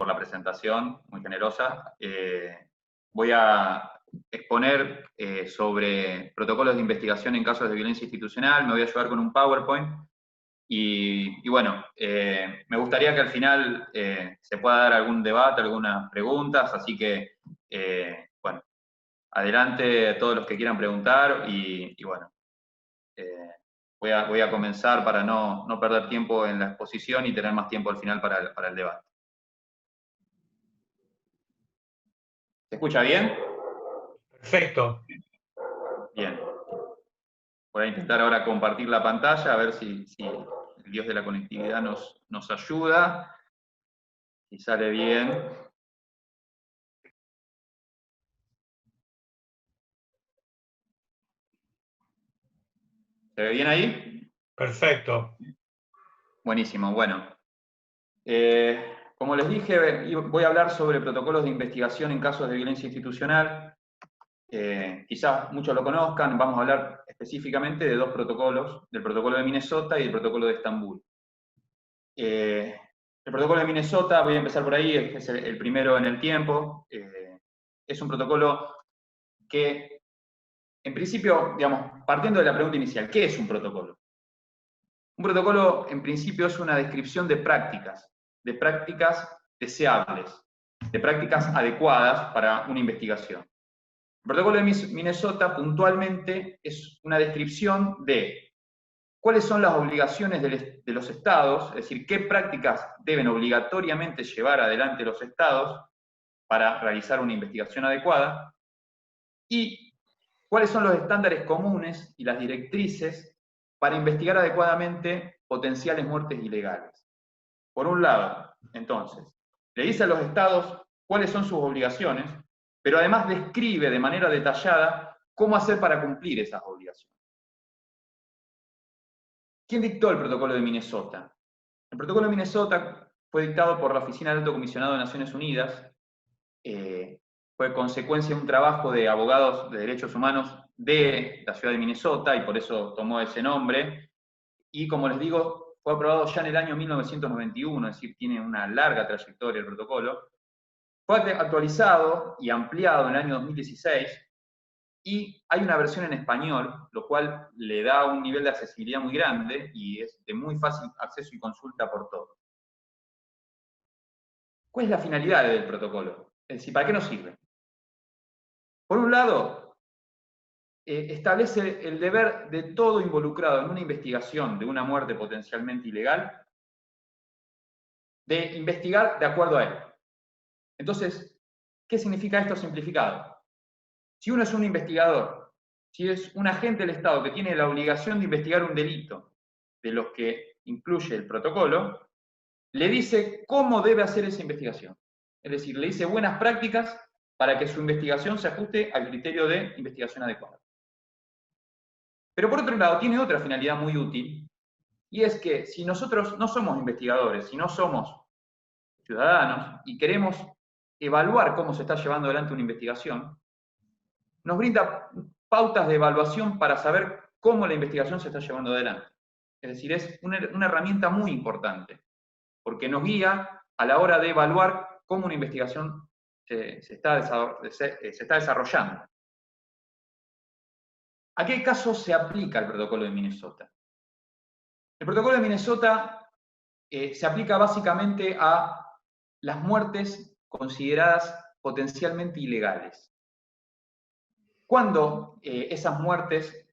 por la presentación, muy generosa. Voy a exponer sobre protocolos de investigación en casos de violencia institucional, me voy a ayudar con un PowerPoint, y bueno, me gustaría que al final se pueda dar algún debate, algunas preguntas, así que, bueno, adelante a todos los que quieran preguntar, y bueno, voy a comenzar para no perder tiempo en la exposición y tener más tiempo al final para el debate. ¿Se escucha bien? Perfecto. Bien. Voy a intentar ahora compartir la pantalla, a ver si el Dios de la conectividad nos ayuda, si sale bien. ¿Se ve bien ahí? Perfecto. Buenísimo, bueno. Como les dije, voy a hablar sobre protocolos de investigación en casos de violencia institucional. Quizás muchos lo conozcan, vamos a hablar específicamente de dos protocolos, del protocolo de Minnesota y el protocolo de Estambul. El protocolo de Minnesota, voy a empezar por ahí, es el primero en el tiempo. Es un protocolo que, en principio, digamos, partiendo de la pregunta inicial, ¿qué es un protocolo? Un protocolo, en principio, es una descripción de prácticas deseables, de prácticas adecuadas para una investigación. El protocolo de Minnesota, puntualmente, es una descripción de cuáles son las obligaciones de los estados, es decir, qué prácticas deben obligatoriamente llevar adelante los estados para realizar una investigación adecuada, y cuáles son los estándares comunes y las directrices para investigar adecuadamente potenciales muertes ilegales. Por un lado, entonces, le dice a los estados cuáles son sus obligaciones, pero además describe de manera detallada cómo hacer para cumplir esas obligaciones. ¿Quién dictó el protocolo de Minnesota? El protocolo de Minnesota fue dictado por la Oficina del Alto Comisionado de Naciones Unidas, fue consecuencia de un trabajo de abogados de derechos humanos de la ciudad de Minnesota, y por eso tomó ese nombre, y como les digo, fue aprobado ya en el año 1991, es decir, tiene una larga trayectoria el protocolo. Fue actualizado y ampliado en el año 2016, y hay una versión en español, lo cual le da un nivel de accesibilidad muy grande y es de muy fácil acceso y consulta por todos. ¿Cuál es la finalidad del protocolo? Es decir, ¿para qué nos sirve? Por un lado, establece el deber de todo involucrado en una investigación de una muerte potencialmente ilegal de investigar de acuerdo a él. Entonces, ¿qué significa esto simplificado? Si uno es un investigador, si es un agente del Estado que tiene la obligación de investigar un delito de los que incluye el protocolo, le dice cómo debe hacer esa investigación. Es decir, le dice buenas prácticas para que su investigación se ajuste al criterio de investigación adecuada. Pero por otro lado, tiene otra finalidad muy útil, y es que si nosotros no somos investigadores, si no somos ciudadanos y queremos evaluar cómo se está llevando adelante una investigación, nos brinda pautas de evaluación para saber cómo la investigación se está llevando adelante. Es decir, es una herramienta muy importante, porque nos guía a la hora de evaluar cómo una investigación se está desarrollando. ¿A qué casos se aplica el protocolo de Minnesota? El protocolo de Minnesota se aplica básicamente a las muertes consideradas potencialmente ilegales. ¿Cuándo esas muertes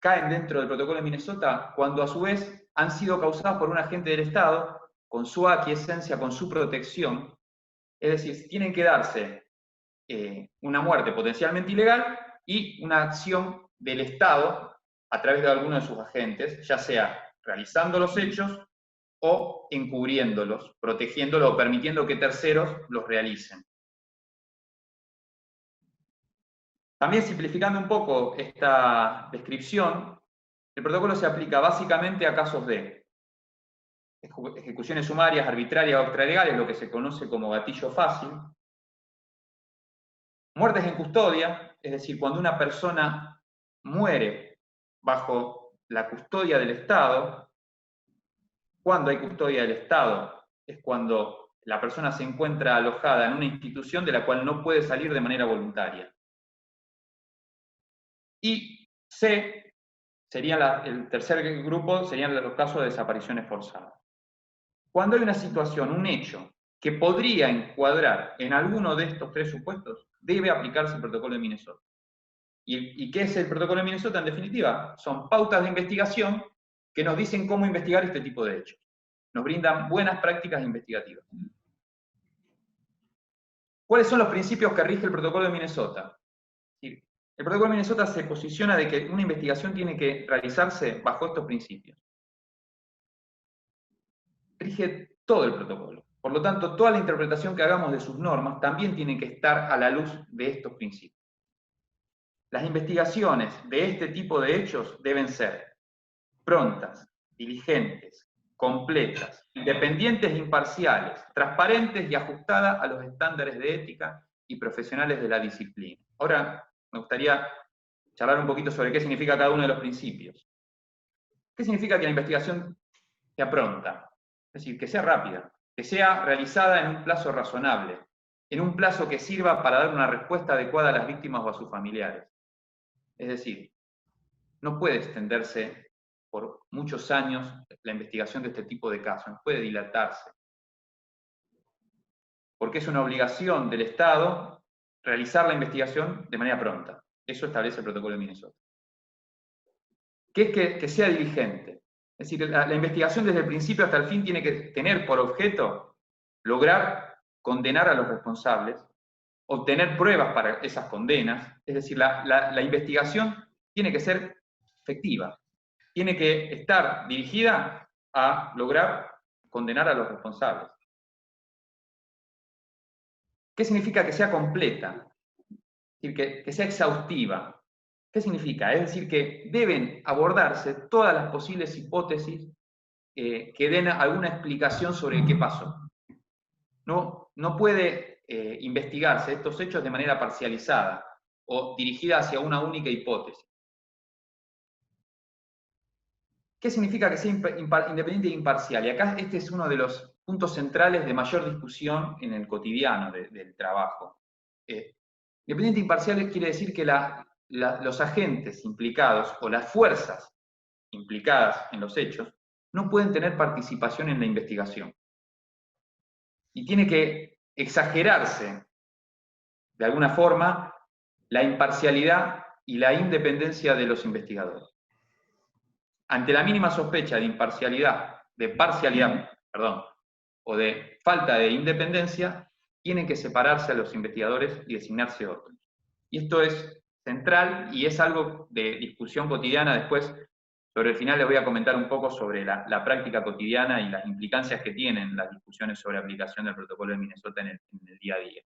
caen dentro del protocolo de Minnesota? Cuando a su vez han sido causadas por un agente del Estado, con su aquiescencia, con su protección. Es decir, tienen que darse una muerte potencialmente ilegal y una acción del Estado a través de alguno de sus agentes, ya sea realizando los hechos o encubriéndolos, protegiéndolos o permitiendo que terceros los realicen. También simplificando un poco esta descripción, el protocolo se aplica básicamente a casos de ejecuciones sumarias, arbitrarias o extralegales, lo que se conoce como gatillo fácil, muertes en custodia, es decir, cuando una persona muere bajo la custodia del Estado. Cuando hay custodia del Estado es cuando la persona se encuentra alojada en una institución de la cual no puede salir de manera voluntaria. Y C, sería el tercer grupo, serían los casos de desapariciones forzadas. Cuando hay una situación, un hecho, que podría encuadrar en alguno de estos tres supuestos, debe aplicarse el protocolo de Minnesota. ¿Y qué es el protocolo de Minnesota en definitiva? Son pautas de investigación que nos dicen cómo investigar este tipo de hechos. Nos brindan buenas prácticas investigativas. ¿Cuáles son los principios que rige el protocolo de Minnesota? El protocolo de Minnesota se posiciona de que una investigación tiene que realizarse bajo estos principios. Rige todo el protocolo. Por lo tanto, toda la interpretación que hagamos de sus normas también tiene que estar a la luz de estos principios. Las investigaciones de este tipo de hechos deben ser prontas, diligentes, completas, independientes e imparciales, transparentes y ajustadas a los estándares de ética y profesionales de la disciplina. Ahora me gustaría charlar un poquito sobre qué significa cada uno de los principios. ¿Qué significa que la investigación sea pronta? Es decir, que sea rápida, que sea realizada en un plazo razonable, en un plazo que sirva para dar una respuesta adecuada a las víctimas o a sus familiares. Es decir, no puede extenderse por muchos años la investigación de este tipo de casos, no puede dilatarse. Porque es una obligación del Estado realizar la investigación de manera pronta. Eso establece el protocolo de Minnesota. ¿Qué es que sea diligente? Es decir, la investigación desde el principio hasta el fin tiene que tener por objeto lograr condenar a los responsables, obtener pruebas para esas condenas. Es decir, la investigación tiene que ser efectiva, tiene que estar dirigida a lograr condenar a los responsables. ¿Qué significa que sea completa? Es decir, que sea exhaustiva. ¿Qué significa? Es decir, que deben abordarse todas las posibles hipótesis que den alguna explicación sobre qué pasó. No puede investigarse estos hechos de manera parcializada o dirigida hacia una única hipótesis. ¿Qué significa que sea independiente e imparcial? Y acá este es uno de los puntos centrales de mayor discusión en el cotidiano del trabajo. Independiente e imparcial quiere decir que los agentes implicados o las fuerzas implicadas en los hechos no pueden tener participación en la investigación. Y tiene que exagerarse, de alguna forma, la imparcialidad y la independencia de los investigadores. Ante la mínima sospecha de parcialidad, o de falta de independencia, tienen que separarse a los investigadores y designarse otros. Y esto es central y es algo de discusión cotidiana. Después, sobre el final, les voy a comentar un poco sobre la práctica cotidiana y las implicancias que tienen las discusiones sobre aplicación del protocolo de Minnesota en el día a día.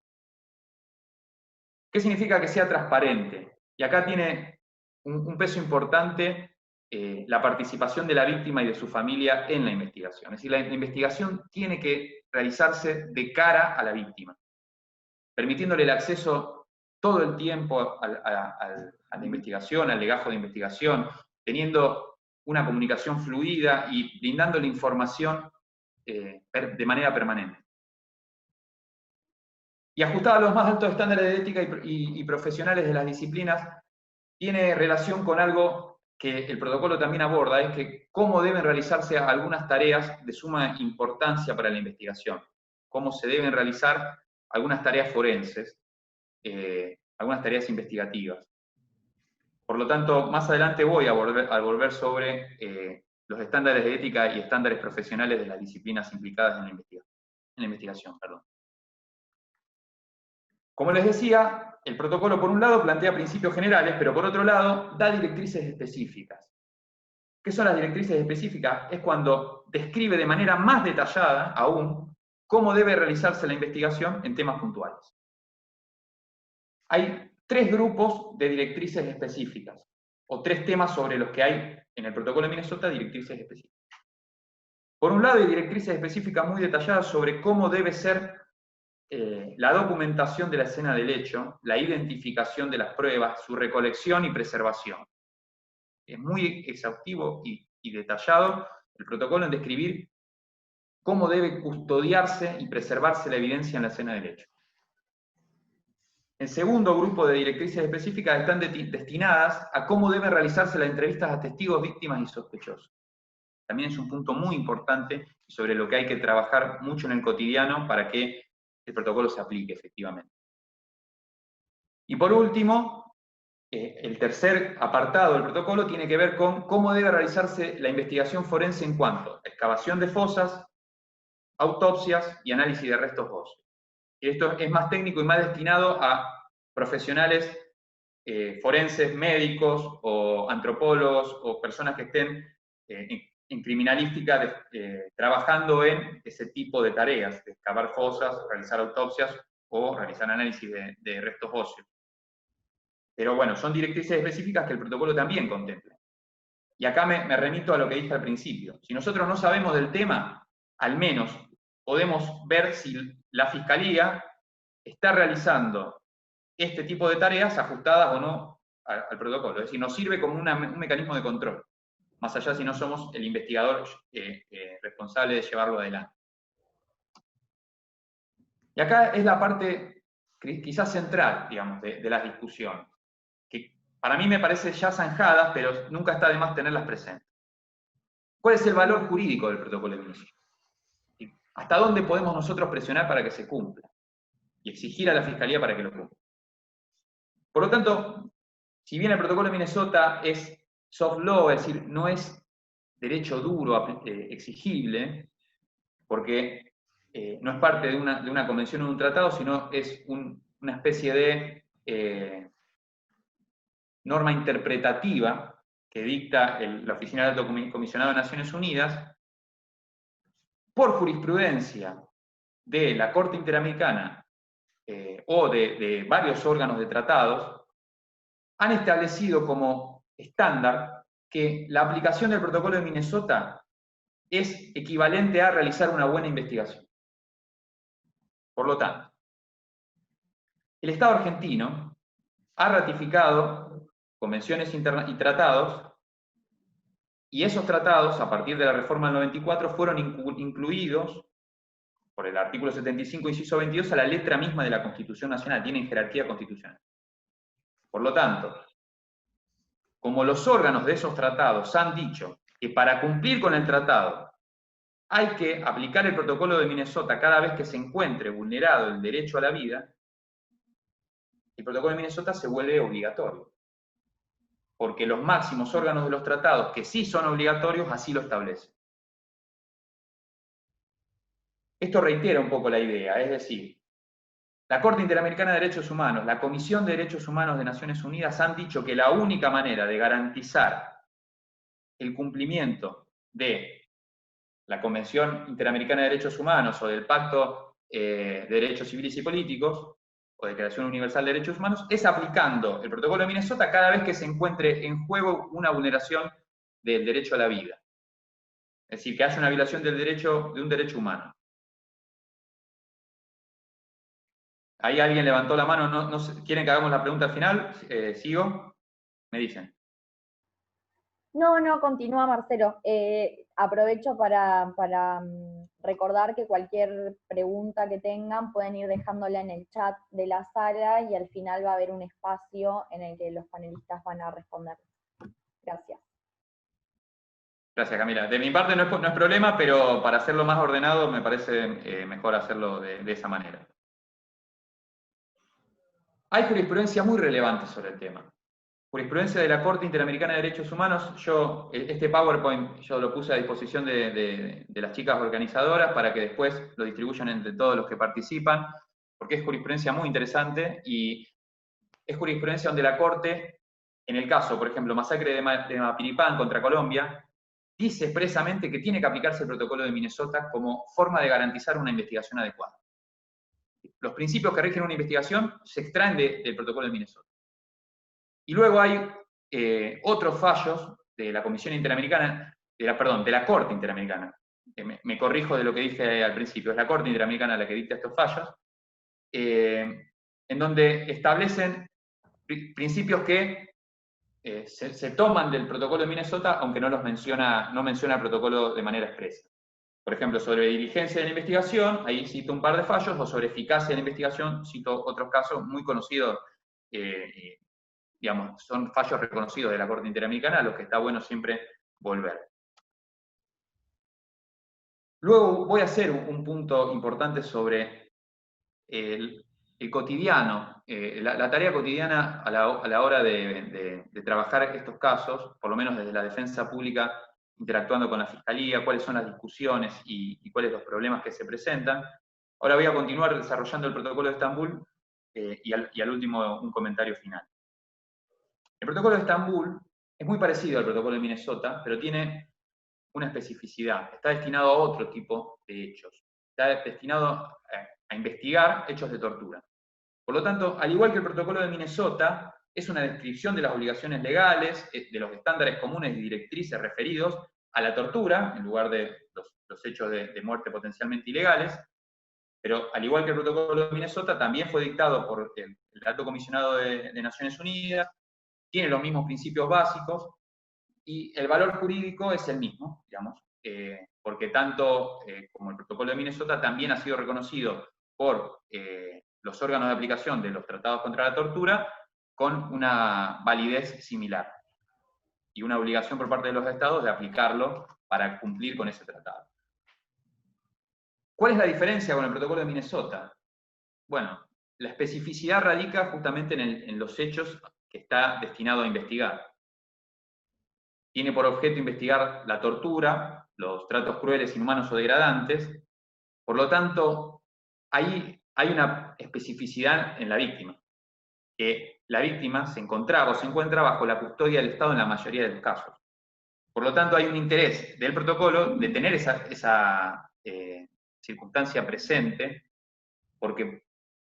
¿Qué significa que sea transparente? Y acá tiene un peso importante la participación de la víctima y de su familia en la investigación. Es decir, la investigación tiene que realizarse de cara a la víctima, permitiéndole el acceso todo el tiempo a la investigación, al legajo de investigación, teniendo una comunicación fluida y brindándole información de manera permanente. Y ajustada a los más altos estándares de ética y profesionales de las disciplinas, tiene relación con algo que el protocolo también aborda, es que cómo deben realizarse algunas tareas de suma importancia para la investigación, cómo se deben realizar algunas tareas forenses, algunas tareas investigativas. Por lo tanto, más adelante voy a volver sobre los estándares de ética y estándares profesionales de las disciplinas implicadas en la investigación. Como les decía, el protocolo por un lado plantea principios generales, pero por otro lado da directrices específicas. ¿Qué son las directrices específicas? Es cuando describe de manera más detallada aún cómo debe realizarse la investigación en temas puntuales. Hay tres grupos de directrices específicas, o tres temas sobre los que hay en el protocolo de Minnesota directrices específicas. Por un lado hay directrices específicas muy detalladas sobre cómo debe ser la documentación de la escena del hecho, la identificación de las pruebas, su recolección y preservación. Es muy exhaustivo y detallado el protocolo en describir cómo debe custodiarse y preservarse la evidencia en la escena del hecho. El segundo grupo de directrices específicas están destinadas a cómo deben realizarse las entrevistas a testigos, víctimas y sospechosos. También es un punto muy importante sobre lo que hay que trabajar mucho en el cotidiano para que el protocolo se aplique efectivamente. Y por último, el tercer apartado del protocolo tiene que ver con cómo debe realizarse la investigación forense en cuanto a excavación de fosas, autopsias y análisis de restos óseos. Y esto es más técnico y más destinado a profesionales forenses, médicos o antropólogos o personas que estén en criminalística trabajando en ese tipo de tareas, de excavar fosas, realizar autopsias o realizar análisis de restos óseos. Pero bueno, son directrices específicas que el protocolo también contempla. Y acá me remito a lo que dije al principio. Si nosotros no sabemos del tema, al menos podemos ver si la Fiscalía está realizando este tipo de tareas ajustadas o no al protocolo. Es decir, nos sirve como un mecanismo de control, más allá si no somos el investigador responsable de llevarlo adelante. Y acá es la parte quizás central, digamos, de las discusiones, que para mí me parece ya zanjadas, pero nunca está de más tenerlas presentes. ¿Cuál es el valor jurídico del protocolo de Minnesota? ¿Hasta dónde podemos nosotros presionar para que se cumpla? Y exigir a la Fiscalía para que lo cumpla. Por lo tanto, si bien el protocolo de Minnesota es soft law, es decir, no es derecho duro exigible, porque no es parte de una convención o de un tratado, sino es una especie de norma interpretativa que dicta la Oficina del Alto Comisionado de Naciones Unidas, por jurisprudencia de la Corte Interamericana o de varios órganos de tratados, han establecido como estándar que la aplicación del protocolo de Minnesota es equivalente a realizar una buena investigación. Por lo tanto, el Estado argentino ha ratificado convenciones y tratados, y esos tratados, a partir de la reforma del 94, fueron incluidos por el artículo 75, inciso 22, a la letra misma de la Constitución Nacional, tienen jerarquía constitucional. Por lo tanto, como los órganos de esos tratados han dicho que para cumplir con el tratado hay que aplicar el protocolo de Minnesota cada vez que se encuentre vulnerado el derecho a la vida, el protocolo de Minnesota se vuelve obligatorio. Porque los máximos órganos de los tratados, que sí son obligatorios, así lo establecen. Esto reitera un poco la idea, es decir, la Corte Interamericana de Derechos Humanos, la Comisión de Derechos Humanos de Naciones Unidas han dicho que la única manera de garantizar el cumplimiento de la Convención Interamericana de Derechos Humanos o del Pacto de Derechos Civiles y Políticos, o Declaración Universal de Derechos Humanos, es aplicando el protocolo de Minnesota cada vez que se encuentre en juego una vulneración del derecho a la vida. Es decir, que haya una violación de un derecho humano. Ahí alguien levantó la mano, no ¿quieren que hagamos la pregunta al final? ¿Sigo? Me dicen. No, continúa Marcelo. Aprovecho para recordar que cualquier pregunta que tengan pueden ir dejándola en el chat de la sala y al final va a haber un espacio en el que los panelistas van a responder. Gracias. Gracias, Camila. De mi parte no es problema, pero para hacerlo más ordenado me parece mejor hacerlo de esa manera. Hay jurisprudencia muy relevante sobre el tema. Jurisprudencia de la Corte Interamericana de Derechos Humanos. Este PowerPoint yo lo puse a disposición de las chicas organizadoras para que después lo distribuyan entre todos los que participan, porque es jurisprudencia muy interesante y es jurisprudencia donde la Corte, en el caso, por ejemplo, masacre de Mapiripán contra Colombia, dice expresamente que tiene que aplicarse el protocolo de Minnesota como forma de garantizar una investigación adecuada. Los principios que rigen una investigación se extraen del protocolo de Minnesota. Y luego hay otros fallos de la Comisión Interamericana, de la Corte Interamericana. Me corrijo de lo que dije al principio, es la Corte Interamericana la que dicta estos fallos, en donde establecen principios que se toman del protocolo de Minnesota, aunque no menciona el protocolo de manera expresa. Por ejemplo, sobre diligencia de la investigación, ahí cito un par de fallos, o sobre eficacia de la investigación, cito otros casos muy conocidos, digamos, son fallos reconocidos de la Corte Interamericana, a los que está bueno siempre volver. Luego voy a hacer un punto importante sobre el cotidiano, la tarea cotidiana a la hora de trabajar estos casos, por lo menos desde la defensa pública, interactuando con la Fiscalía, cuáles son las discusiones y cuáles los problemas que se presentan. Ahora voy a continuar desarrollando el protocolo de Estambul y al último un comentario final. El protocolo de Estambul es muy parecido al protocolo de Minnesota, pero tiene una especificidad. Está destinado a otro tipo de hechos. Está destinado a investigar hechos de tortura. Por lo tanto, al igual que el protocolo de Minnesota, es una descripción de las obligaciones legales, de los estándares comunes y directrices referidos a la tortura, en lugar de los hechos de muerte potencialmente ilegales, pero al igual que el protocolo de Minnesota, también fue dictado por el Alto Comisionado de Naciones Unidas, tiene los mismos principios básicos, y el valor jurídico es el mismo, digamos, porque tanto como el protocolo de Minnesota también ha sido reconocido por los órganos de aplicación de los tratados contra la tortura con una validez similar y una obligación por parte de los estados de aplicarlo para cumplir con ese tratado. ¿Cuál es la diferencia con el protocolo de Minnesota? Bueno, la especificidad radica justamente en los hechos que está destinado a investigar. Tiene por objeto investigar la tortura, los tratos crueles, inhumanos o degradantes. Por lo tanto, ahí hay una especificidad en la víctima, que la víctima se encontraba o se encuentra bajo la custodia del Estado en la mayoría de los casos. Por lo tanto, hay un interés del protocolo de tener esa circunstancia presente, porque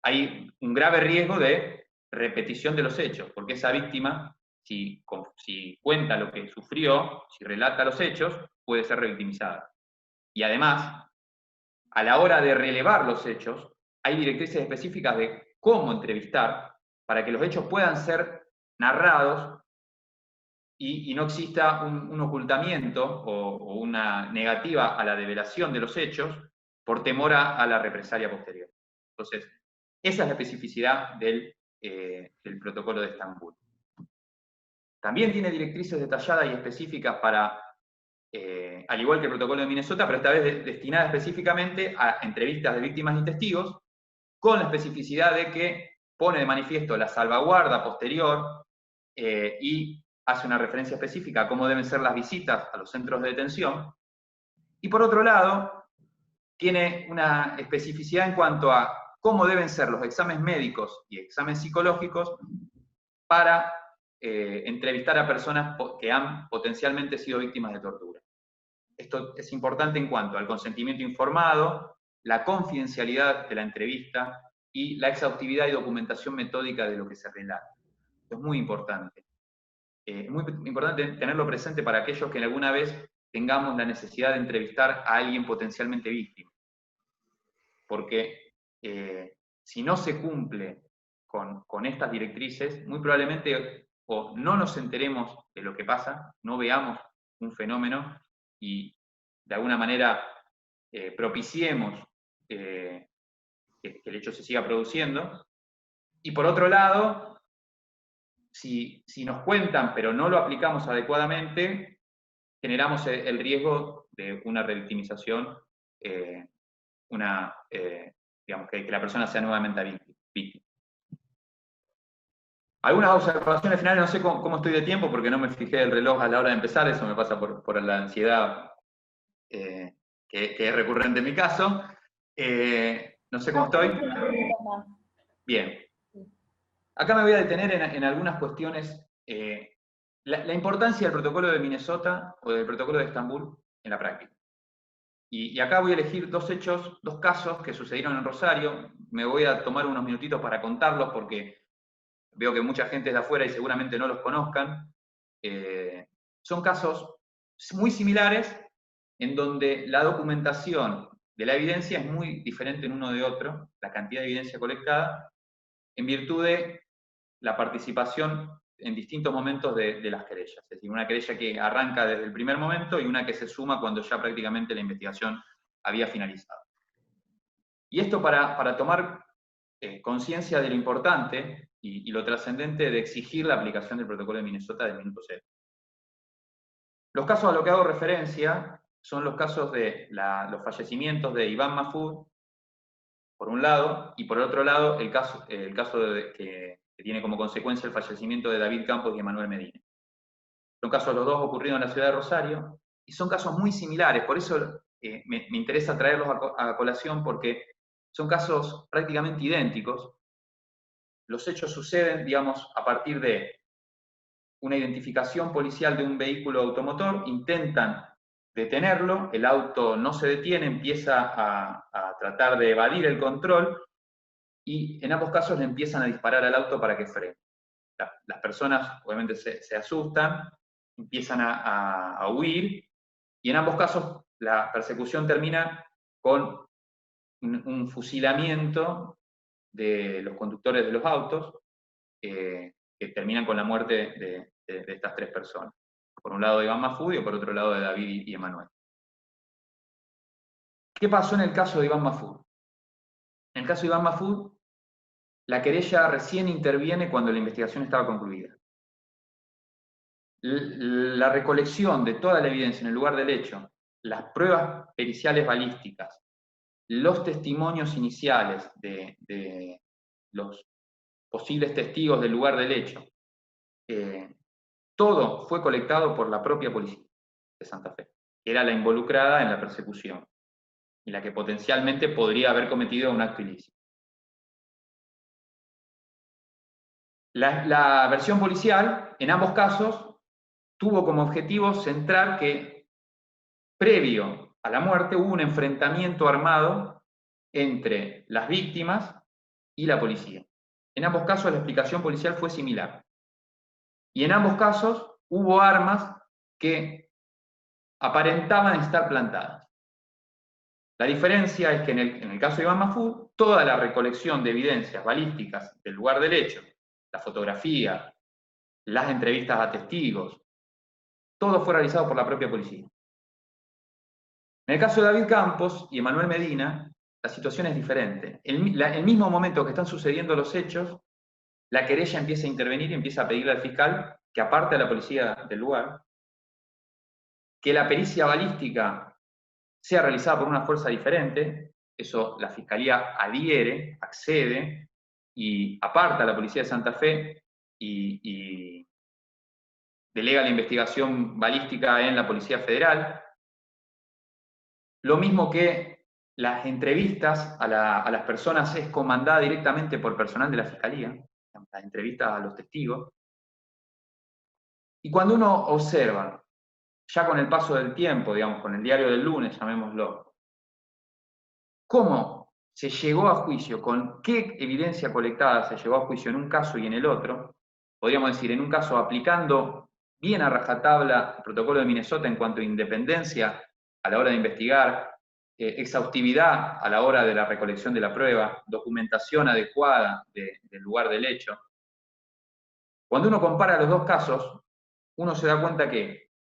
hay un grave riesgo de repetición de los hechos, porque esa víctima, si cuenta lo que sufrió, si relata los hechos, puede ser revictimizada. Y además, a la hora de relevar los hechos, hay directrices específicas de cómo entrevistar para que los hechos puedan ser narrados y no exista un ocultamiento o una negativa a la develación de los hechos por temor a la represalia posterior. Entonces, esa es la especificidad del protocolo de Estambul. También tiene directrices detalladas y específicas para, al igual que el protocolo de Minnesota, pero esta vez destinadas específicamente a entrevistas de víctimas y testigos, con la especificidad de que pone de manifiesto la salvaguarda posterior y hace una referencia específica a cómo deben ser las visitas a los centros de detención. Y por otro lado, tiene una especificidad en cuanto a cómo deben ser los exámenes médicos y exámenes psicológicos para entrevistar a personas que han potencialmente sido víctimas de tortura. Esto es importante en cuanto al consentimiento informado, la confidencialidad de la entrevista y la exhaustividad y documentación metódica de lo que se relata. Esto es muy importante. Es muy importante tenerlo presente para aquellos que alguna vez tengamos la necesidad de entrevistar a alguien potencialmente víctima. Porque si no se cumple con estas directrices, muy probablemente o no nos enteremos de lo que pasa, no veamos un fenómeno y de alguna manera propiciemos que el hecho se siga produciendo. Y por otro lado, si nos cuentan pero no lo aplicamos adecuadamente, generamos el riesgo de una revictimización, digamos, que la persona sea nuevamente víctima. Algunas observaciones finales, no sé cómo estoy de tiempo, porque no me fijé el reloj a la hora de empezar, eso me pasa por la ansiedad que es recurrente en mi caso. No sé cómo estoy. Bien. Acá me voy a detener en algunas cuestiones. La importancia del protocolo de Minnesota o del protocolo de Estambul en la práctica. Y acá voy a elegir dos casos que sucedieron en Rosario. Me voy a tomar unos minutitos para contarlos porque veo que mucha gente es de afuera y seguramente no los conozcan. Son casos muy similares en donde la documentación de la evidencia es muy diferente en uno de otro, la cantidad de evidencia colectada, en virtud de la participación en distintos momentos de las querellas. Es decir, una querella que arranca desde el primer momento y una que se suma cuando ya prácticamente la investigación había finalizado. Y esto para tomar conciencia de lo importante y lo trascendente de exigir la aplicación del protocolo de Minnesota del minuto cero. Los casos a los que hago referencia son los casos de los fallecimientos de Iván Mahfoud, por un lado, y por el otro lado, el caso que tiene como consecuencia el fallecimiento de David Campos y Emanuel Medina. Son casos los dos ocurridos en la ciudad de Rosario, y son casos muy similares, por eso me interesa traerlos a colación, porque son casos prácticamente idénticos. Los hechos suceden, digamos, a partir de una identificación policial de un vehículo automotor, intentan detenerlo, el auto no se detiene, empieza a tratar de evadir el control, y en ambos casos le empiezan a disparar al auto para que frene. Las personas obviamente se asustan, empiezan a huir, y en ambos casos la persecución termina con un fusilamiento de los conductores de los autos, que terminan con la muerte de estas tres personas. Por un lado de Iván Mahfoud y por otro lado de David y Emanuel. ¿Qué pasó en el caso de Iván Mahfoud? En el caso de Iván Mahfoud, la querella recién interviene cuando la investigación estaba concluida. La recolección de toda la evidencia en el lugar del hecho, las pruebas periciales balísticas, los testimonios iniciales de los posibles testigos del lugar del hecho, todo fue colectado por la propia policía de Santa Fe, que era la involucrada en la persecución y la que potencialmente podría haber cometido un acto ilícito. La versión policial, en ambos casos, tuvo como objetivo centrar que, previo a la muerte, hubo un enfrentamiento armado entre las víctimas y la policía. En ambos casos la explicación policial fue similar. Y en ambos casos hubo armas que aparentaban estar plantadas. La diferencia es que en el caso de Iván Mahfoud, toda la recolección de evidencias balísticas del lugar del hecho, la fotografía, las entrevistas a testigos, todo fue realizado por la propia policía. En el caso de David Campos y Emanuel Medina, la situación es diferente. El mismo momento que están sucediendo los hechos, la querella empieza a intervenir y empieza a pedirle al fiscal que aparte a la policía del lugar, que la pericia balística sea realizada por una fuerza diferente. Eso la fiscalía adhiere, accede y aparta a la policía de Santa Fe y delega la investigación balística en la Policía Federal. Lo mismo que las entrevistas a las personas es comandada directamente por personal de la fiscalía, las entrevistas a los testigos. Y cuando uno observa, ya con el paso del tiempo, digamos, con el diario del lunes, llamémoslo, cómo se llegó a juicio, con qué evidencia colectada se llegó a juicio en un caso y en el otro, podríamos decir, en un caso aplicando bien a rajatabla el protocolo de Minnesota en cuanto a independencia a la hora de investigar, exhaustividad a la hora de la recolección de la prueba, documentación adecuada del lugar del hecho. Cuando uno compara los dos casos, uno se da cuenta que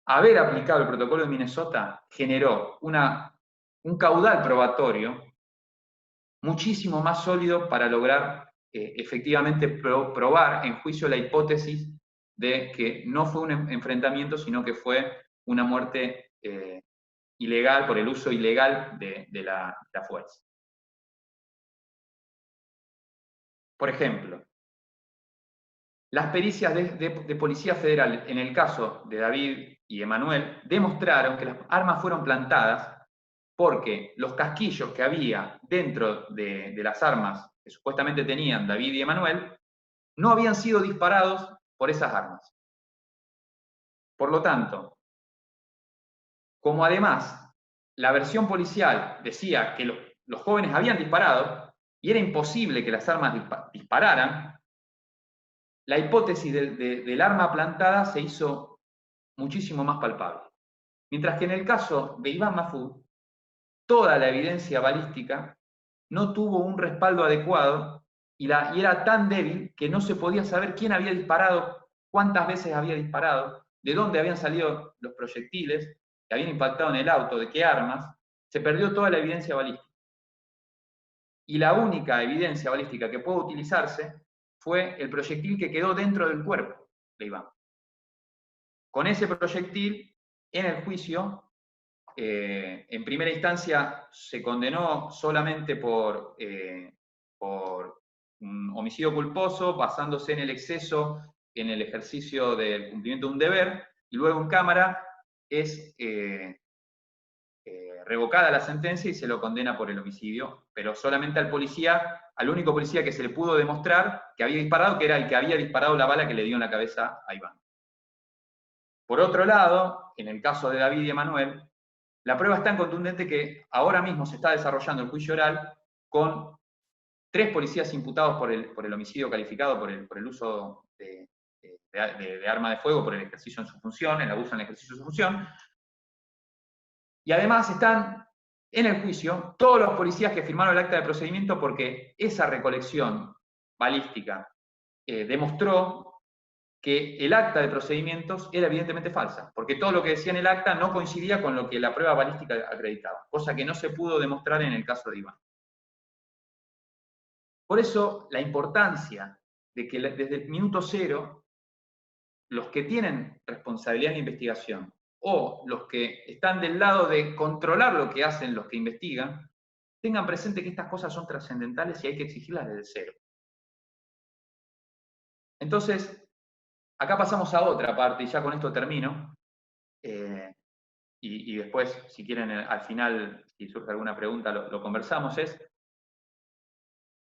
haber aplicado el protocolo de Minnesota generó un caudal probatorio muchísimo más sólido para lograr efectivamente probar en juicio la hipótesis de que no fue un enfrentamiento, sino que fue una muerte ilegal por el uso ilegal de la fuerza. Por ejemplo, las pericias de Policía Federal en el caso de David y Emanuel demostraron que las armas fueron plantadas porque los casquillos que había dentro de las armas que supuestamente tenían David y Emanuel no habían sido disparados por esas armas. Por lo tanto, como además la versión policial decía que los jóvenes habían disparado y era imposible que las armas dispararan, la hipótesis del arma plantada se hizo muchísimo más palpable. Mientras que en el caso de Iván Mahfoud, toda la evidencia balística no tuvo un respaldo adecuado y era tan débil que no se podía saber quién había disparado, cuántas veces había disparado, de dónde habían salido los proyectiles que habían impactado en el auto, de qué armas, se perdió toda la evidencia balística. Y la única evidencia balística que pudo utilizarse fue el proyectil que quedó dentro del cuerpo de Iván. Con ese proyectil, en el juicio, en primera instancia se condenó solamente por un homicidio culposo, basándose en el exceso en el ejercicio del cumplimiento de un deber, y luego en cámara es revocada la sentencia y se lo condena por el homicidio, pero solamente al policía, al único policía que se le pudo demostrar que había disparado, que era el que había disparado la bala que le dio en la cabeza a Iván. Por otro lado, en el caso de David y Emanuel, la prueba es tan contundente que ahora mismo se está desarrollando el juicio oral con 3 policías imputados por el homicidio calificado, por el uso de arma de fuego, por el ejercicio en su función, el abuso en el ejercicio de su función. Y además están en el juicio todos los policías que firmaron el acta de procedimiento, porque esa recolección balística demostró que el acta de procedimientos era evidentemente falsa, porque todo lo que decía en el acta no coincidía con lo que la prueba balística acreditaba, cosa que no se pudo demostrar en el caso de Iván. Por eso, la importancia de que desde el minuto cero, los que tienen responsabilidad en la investigación, o los que están del lado de controlar lo que hacen los que investigan, tengan presente que estas cosas son trascendentales y hay que exigirlas desde cero. Entonces, acá pasamos a otra parte, y ya con esto termino, y después, si quieren, al final, si surge alguna pregunta, lo conversamos, es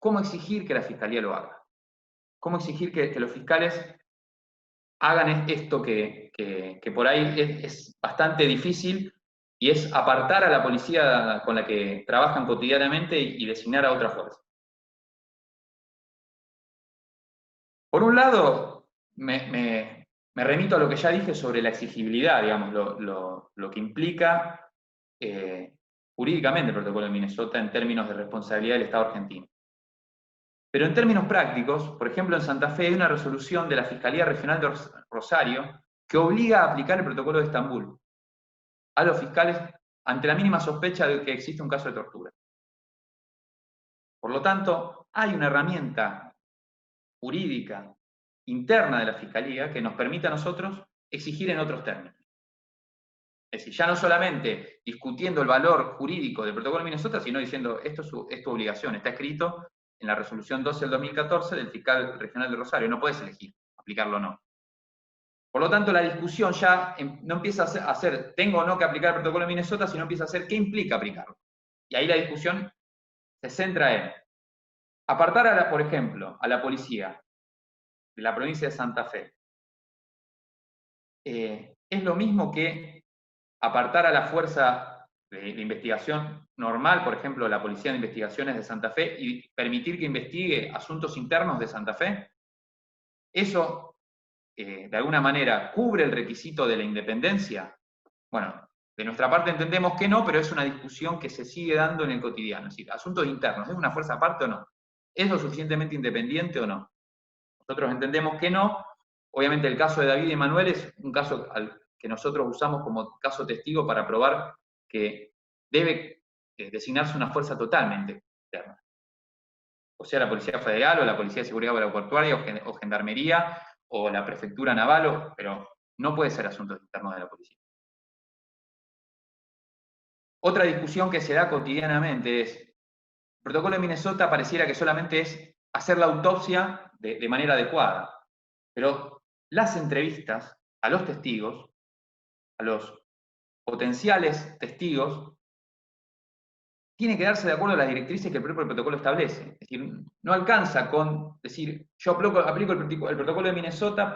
cómo exigir que la Fiscalía lo haga. Cómo exigir que los fiscales hagan esto que por ahí es bastante difícil, y es apartar a la policía con la que trabajan cotidianamente y designar a otra fuerza. Por un lado, me remito a lo que ya dije sobre la exigibilidad, digamos, lo que implica jurídicamente el protocolo de Minnesota en términos de responsabilidad del Estado argentino. Pero en términos prácticos, por ejemplo, en Santa Fe hay una resolución de la Fiscalía Regional de Rosario que obliga a aplicar el protocolo de Estambul a los fiscales ante la mínima sospecha de que existe un caso de tortura. Por lo tanto, hay una herramienta jurídica interna de la Fiscalía que nos permite a nosotros exigir en otros términos. Es decir, ya no solamente discutiendo el valor jurídico del protocolo de Minnesota, sino diciendo, esto es tu obligación, está escrito en la resolución 12 del 2014 del fiscal regional de Rosario, no puedes elegir aplicarlo o no. Por lo tanto, la discusión ya no empieza a ser, tengo o no que aplicar el protocolo de Minnesota, sino empieza a ser, ¿qué implica aplicarlo? Y ahí la discusión se centra en apartar, por ejemplo, a la policía de la provincia de Santa Fe. Es lo mismo que apartar a la fuerza de investigación normal, por ejemplo, la Policía de Investigaciones de Santa Fe, y permitir que investigue asuntos internos de Santa Fe. Eso, de alguna manera, ¿cubre el requisito de la independencia? Bueno, de nuestra parte entendemos que no, pero es una discusión que se sigue dando en el cotidiano. Es decir, asuntos internos, ¿es una fuerza aparte o no? ¿Es lo suficientemente independiente o no? Nosotros entendemos que no. Obviamente el caso de David y Manuel es un caso que nosotros usamos como caso testigo para probar que debe designarse una fuerza totalmente externa. O sea, la Policía Federal, o la Policía de Seguridad Aeroportuaria, o Gendarmería, o la Prefectura Naval, pero no puede ser asuntos internos de la policía. Otra discusión que se da cotidianamente es, el protocolo de Minnesota pareciera que solamente es hacer la autopsia de manera adecuada, pero las entrevistas a los testigos, a los potenciales testigos, tiene que darse de acuerdo a las directrices que el propio protocolo establece. Es decir, no alcanza con decir, yo aplico el protocolo de Minnesota,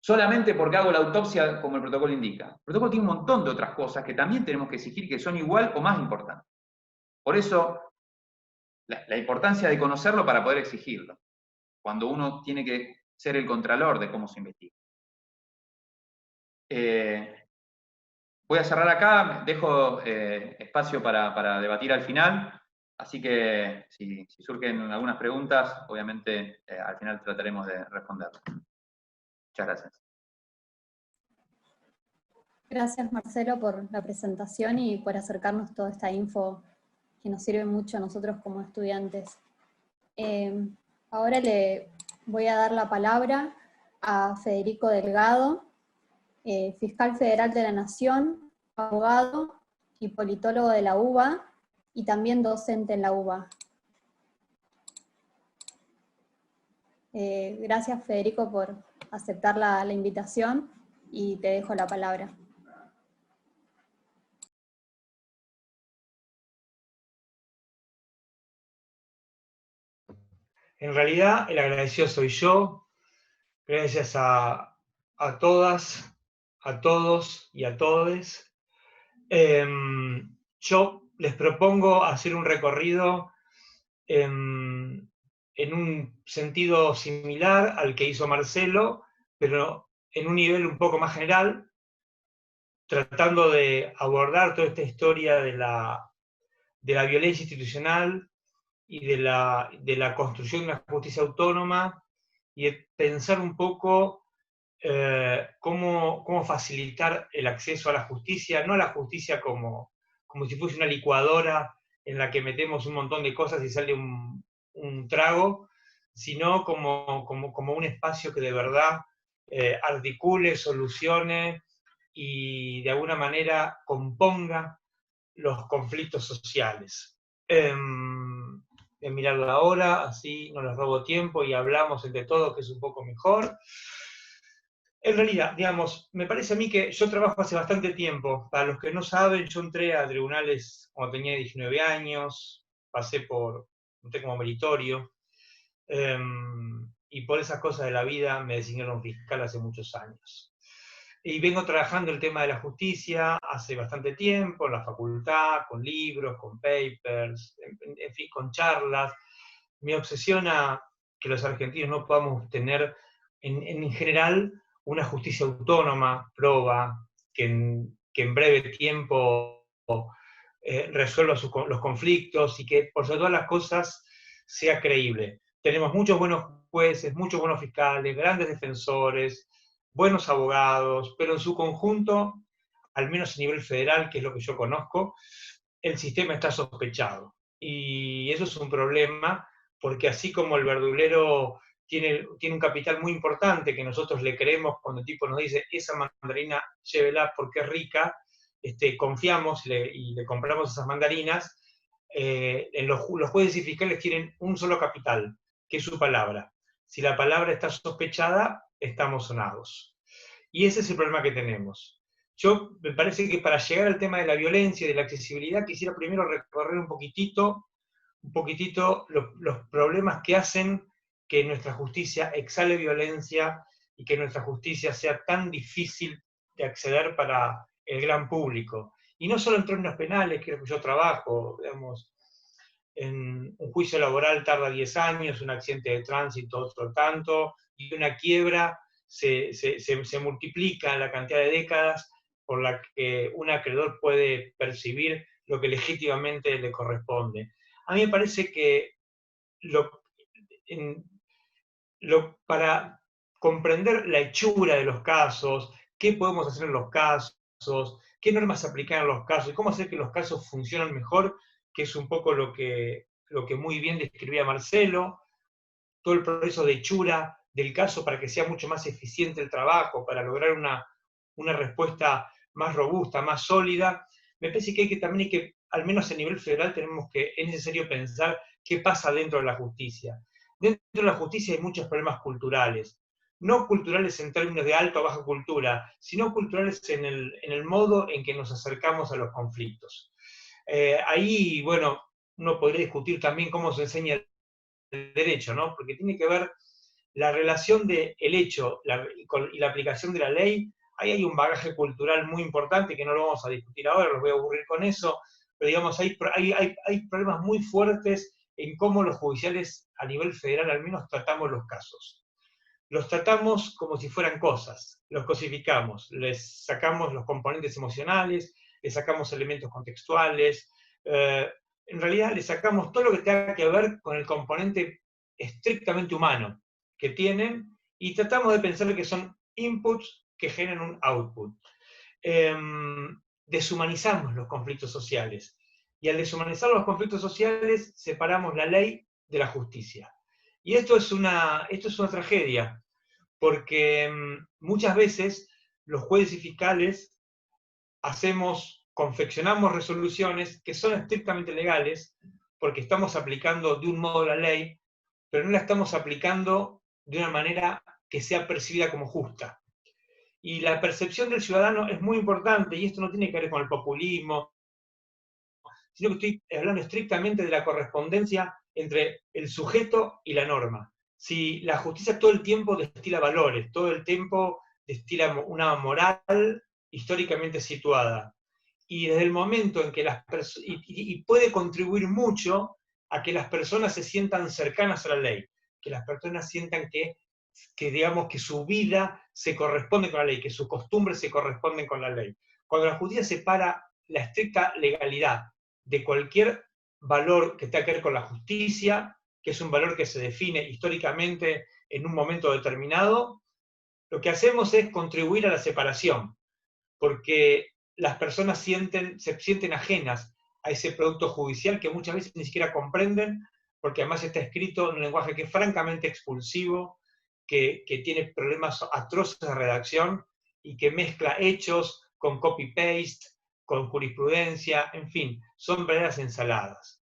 solamente porque hago la autopsia como el protocolo indica. El protocolo tiene un montón de otras cosas que también tenemos que exigir, que son igual o más importantes. Por eso, la importancia de conocerlo para poder exigirlo, cuando uno tiene que ser el contralor de cómo se investiga. Voy a cerrar acá, dejo espacio para debatir al final, así que si surgen algunas preguntas, obviamente al final trataremos de responderlas. Muchas gracias. Gracias, Marcelo, por la presentación y por acercarnos toda esta info que nos sirve mucho a nosotros como estudiantes. Ahora le voy a dar la palabra a Federico Delgado, fiscal federal de la Nación, abogado y politólogo de la UBA, y también docente en la UBA. Gracias, Federico, por aceptar la invitación, y te dejo la palabra. En realidad, el agradecido soy yo. Gracias a todas, a todos y a todes. Yo les propongo hacer un recorrido en un sentido similar al que hizo Marcelo, pero en un nivel un poco más general, tratando de abordar toda esta historia de la violencia institucional y de la construcción de una justicia autónoma, y de pensar un poco cómo facilitar el acceso a la justicia, no a la justicia como si fuese una licuadora en la que metemos un montón de cosas y sale un trago, sino como un espacio que de verdad articule, solucione y de alguna manera componga los conflictos sociales. Voy a mirar la hora, así no les robo tiempo y hablamos entre todos, que es un poco mejor. En realidad, digamos, me parece a mí que yo trabajo hace bastante tiempo. Para los que no saben, yo entré a tribunales cuando tenía 19 años, pasé como meritorio, y por esas cosas de la vida me designaron fiscal hace muchos años. Y vengo trabajando el tema de la justicia hace bastante tiempo, en la facultad, con libros, con papers, en fin, con charlas. Me obsesiona que los argentinos no podamos tener, en general, una justicia autónoma, proba, que en breve tiempo resuelva los conflictos y que, por sobre todas las cosas, sea creíble. Tenemos muchos buenos jueces, muchos buenos fiscales, grandes defensores, buenos abogados, pero en su conjunto, al menos a nivel federal, que es lo que yo conozco, el sistema está sospechado. Y eso es un problema, porque así como el verdulero tiene un capital muy importante que nosotros le creemos cuando el tipo nos dice esa mandarina llévela porque es rica, confiamos y le compramos esas mandarinas, los jueces y fiscales tienen un solo capital, que es su palabra. Si la palabra está sospechada, estamos sonados. Y ese es el problema que tenemos. Me parece que para llegar al tema de la violencia y de la accesibilidad, quisiera primero recorrer un poquitito los problemas que hacen que nuestra justicia exhale violencia y que nuestra justicia sea tan difícil de acceder para el gran público. Y no solo en términos penales, que es lo que yo trabajo, digamos, en un juicio laboral tarda 10 años, un accidente de tránsito otro tanto, y una quiebra se multiplica la cantidad de décadas por la que un acreedor puede percibir lo que legítimamente le corresponde. A mí me parece que para comprender la hechura de los casos, qué podemos hacer en los casos, qué normas aplicar en los casos, y cómo hacer que los casos funcionen mejor, que es un poco lo que muy bien describía Marcelo, todo el proceso de hechura del caso para que sea mucho más eficiente el trabajo, para lograr una respuesta más robusta, más sólida. Me parece que también hay que, al menos a nivel federal, es necesario pensar qué pasa dentro de la justicia. Dentro de la justicia hay muchos problemas culturales, no culturales en términos de alta o baja cultura, sino culturales en el modo en que nos acercamos a los conflictos. Ahí, bueno, uno podría discutir también cómo se enseña el derecho, ¿no? Porque tiene que ver la relación del hecho y la aplicación de la ley. Ahí hay un bagaje cultural muy importante que no lo vamos a discutir ahora, los voy a aburrir con eso, pero digamos, hay problemas muy fuertes en cómo los judiciales a nivel federal al menos tratamos los casos. Los tratamos como si fueran cosas, los cosificamos, les sacamos los componentes emocionales, les sacamos elementos contextuales, en realidad le sacamos todo lo que tenga que ver con el componente estrictamente humano que tienen y tratamos de pensar que son inputs que generan un output. deshumanizamos los conflictos sociales. Y al deshumanizar los conflictos sociales, separamos la ley de la justicia. Y esto es una tragedia, porque muchas veces los jueces y fiscales confeccionamos resoluciones que son estrictamente legales, porque estamos aplicando de un modo la ley, pero no la estamos aplicando de una manera que sea percibida como justa. Y la percepción del ciudadano es muy importante, y esto no tiene que ver con el populismo, sino que estoy hablando estrictamente de la correspondencia entre el sujeto y la norma. Si la justicia todo el tiempo destila valores, todo el tiempo destila una moral históricamente situada, y desde el momento en que y puede contribuir mucho a que las personas se sientan cercanas a la ley, que las personas sientan que digamos que su vida se corresponde con la ley, que sus costumbres se corresponden con la ley. Cuando la justicia separa la estricta legalidad de cualquier valor que tenga que ver con la justicia, que es un valor que se define históricamente en un momento determinado, lo que hacemos es contribuir a la separación, porque las personas se sienten ajenas a ese producto judicial que muchas veces ni siquiera comprenden, porque además está escrito en un lenguaje que es francamente expulsivo, que tiene problemas atroces de redacción y que mezcla hechos con copy-paste, con jurisprudencia, en fin, son verdaderas ensaladas.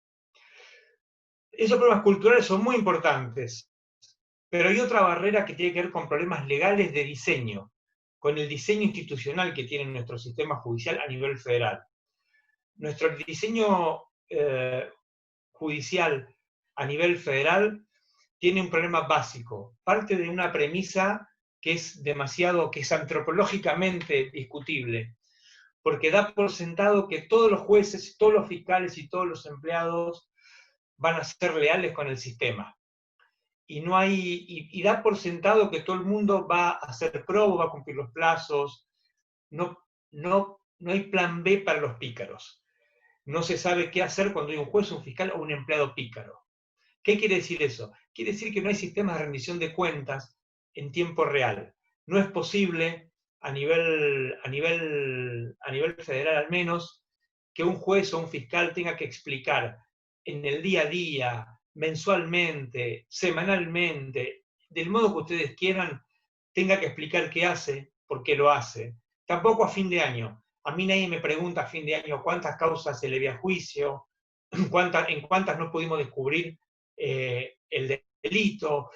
Esos problemas culturales son muy importantes, pero hay otra barrera que tiene que ver con problemas legales de diseño, con el diseño institucional que tiene nuestro sistema judicial a nivel federal. Nuestro diseño judicial a nivel federal tiene un problema básico, parte de una premisa que es antropológicamente discutible, porque da por sentado que todos los jueces, todos los fiscales y todos los empleados van a ser leales con el sistema. Y da por sentado que todo el mundo va a ser probo, va a cumplir los plazos. No hay plan B para los pícaros. No se sabe qué hacer cuando hay un juez, un fiscal o un empleado pícaro. ¿Qué quiere decir eso? Quiere decir que no hay sistemas de rendición de cuentas en tiempo real. No es posible, a nivel federal al menos, que un juez o un fiscal tenga que explicar en el día a día, mensualmente, semanalmente, del modo que ustedes quieran, tenga que explicar qué hace, por qué lo hace. Tampoco a fin de año. A mí nadie me pregunta a fin de año cuántas causas se le ve a juicio, en cuántas no pudimos descubrir el delito,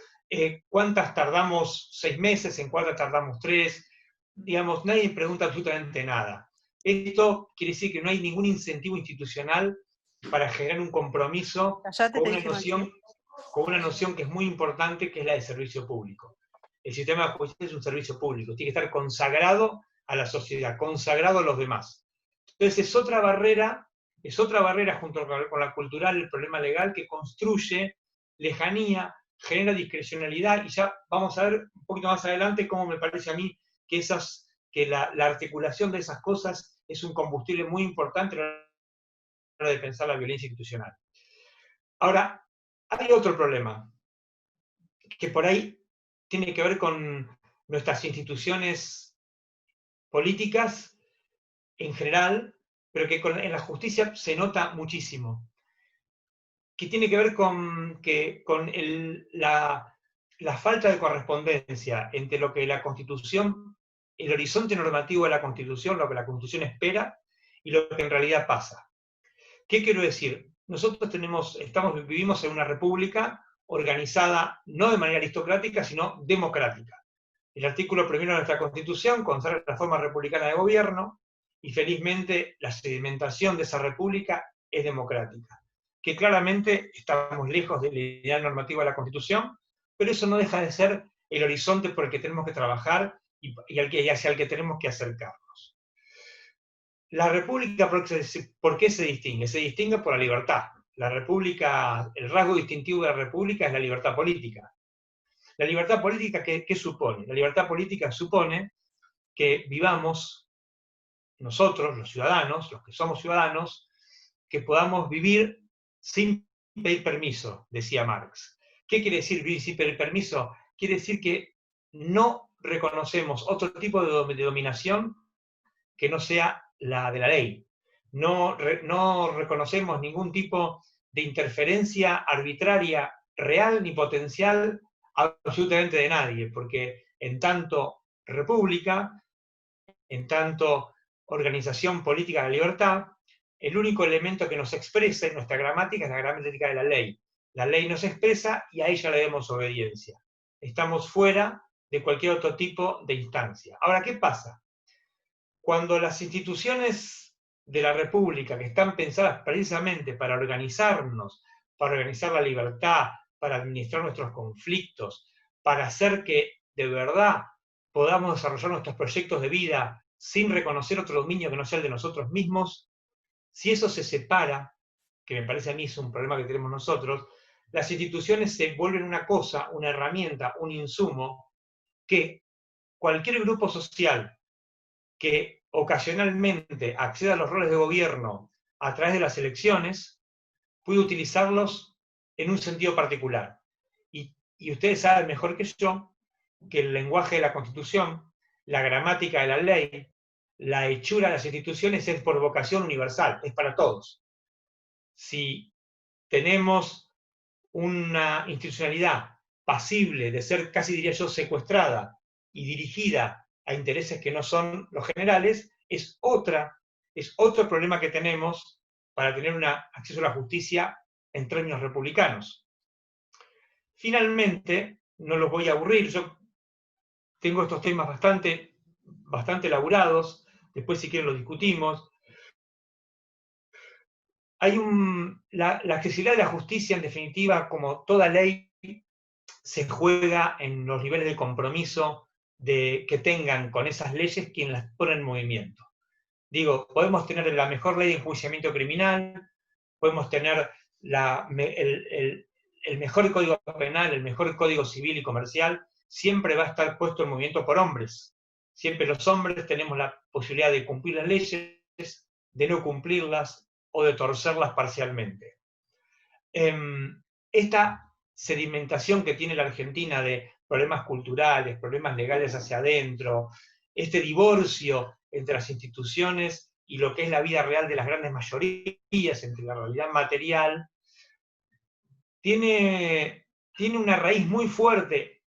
cuántas tardamos 6 meses, en cuántas tardamos 3. Digamos, nadie pregunta absolutamente nada. Esto quiere decir que no hay ningún incentivo institucional para generar un compromiso con una noción que es muy importante, que es la de servicio público. El sistema de justicia es un servicio público, tiene que estar consagrado a la sociedad, consagrado a los demás. Entonces es otra barrera junto con la cultural, el problema legal, que construye lejanía, genera discrecionalidad, y ya vamos a ver un poquito más adelante cómo me parece a mí que la articulación de esas cosas es un combustible muy importante a la hora de pensar la violencia institucional. Ahora, hay otro problema, que por ahí tiene que ver con nuestras instituciones políticas en general, pero que en la justicia se nota muchísimo, que tiene que ver con la falta de correspondencia entre lo que la Constitución, el horizonte normativo de la Constitución, lo que la Constitución espera, y lo que en realidad pasa. ¿Qué quiero decir? Nosotros vivimos en una república organizada no de manera aristocrática, sino democrática. El artículo primero de nuestra Constitución consagra la forma republicana de gobierno, y felizmente la sedimentación de esa república es democrática. Que claramente estamos lejos del ideal normativo de la Constitución, pero eso no deja de ser el horizonte por el que tenemos que trabajar y hacia el que tenemos que acercarnos. La república, ¿por qué se distingue? Se distingue por la libertad. La república, el rasgo distintivo de la república es la libertad política. La libertad política, ¿qué supone? La libertad política supone que vivamos nosotros, los ciudadanos, los que somos ciudadanos, que podamos vivir sin pedir permiso, decía Marx. ¿Qué quiere decir vivir sin pedir permiso? Quiere decir que no reconocemos otro tipo de dominación que no sea la de la ley. No reconocemos ningún tipo de interferencia arbitraria, real ni potencial, absolutamente de nadie, porque en tanto república, en tanto organización política de la libertad, el único elemento que nos expresa en nuestra gramática es la gramática de la ley. La ley nos expresa y a ella le demos obediencia. Estamos fuera de cualquier otro tipo de instancia. Ahora, ¿qué pasa? Cuando las instituciones de la República, que están pensadas precisamente para organizarnos, para organizar la libertad, para administrar nuestros conflictos, para hacer que de verdad podamos desarrollar nuestros proyectos de vida sin reconocer otro dominio que no sea el de nosotros mismos, si eso se separa, que me parece a mí es un problema que tenemos nosotros, las instituciones se vuelven una cosa, una herramienta, un insumo, que cualquier grupo social que ocasionalmente acceda a los roles de gobierno a través de las elecciones, puede utilizarlos en un sentido particular. Y ustedes saben mejor que yo que el lenguaje de la Constitución, la gramática de la ley, la hechura de las instituciones es por vocación universal, es para todos. Si tenemos una institucionalidad pasible de ser, casi diría yo, secuestrada y dirigida a intereses que no son los generales, es otro problema que tenemos para tener un acceso a la justicia en términos republicanos. Finalmente, no los voy a aburrir, yo tengo estos temas bastante elaborados, después si quieren los discutimos. Hay la accesibilidad de la justicia, en definitiva, como toda ley, se juega en los niveles de compromiso que tengan con esas leyes quienes las ponen en movimiento. Digo, podemos tener la mejor ley de enjuiciamiento criminal, podemos tener el mejor código penal, el mejor código civil y comercial, siempre va a estar puesto en movimiento por hombres. Siempre los hombres tenemos la posibilidad de cumplir las leyes, de no cumplirlas o de torcerlas parcialmente. Esta sedimentación que tiene la Argentina de problemas culturales, problemas legales hacia adentro, este divorcio entre las instituciones y lo que es la vida real de las grandes mayorías, entre la realidad material, tiene una raíz muy fuerte,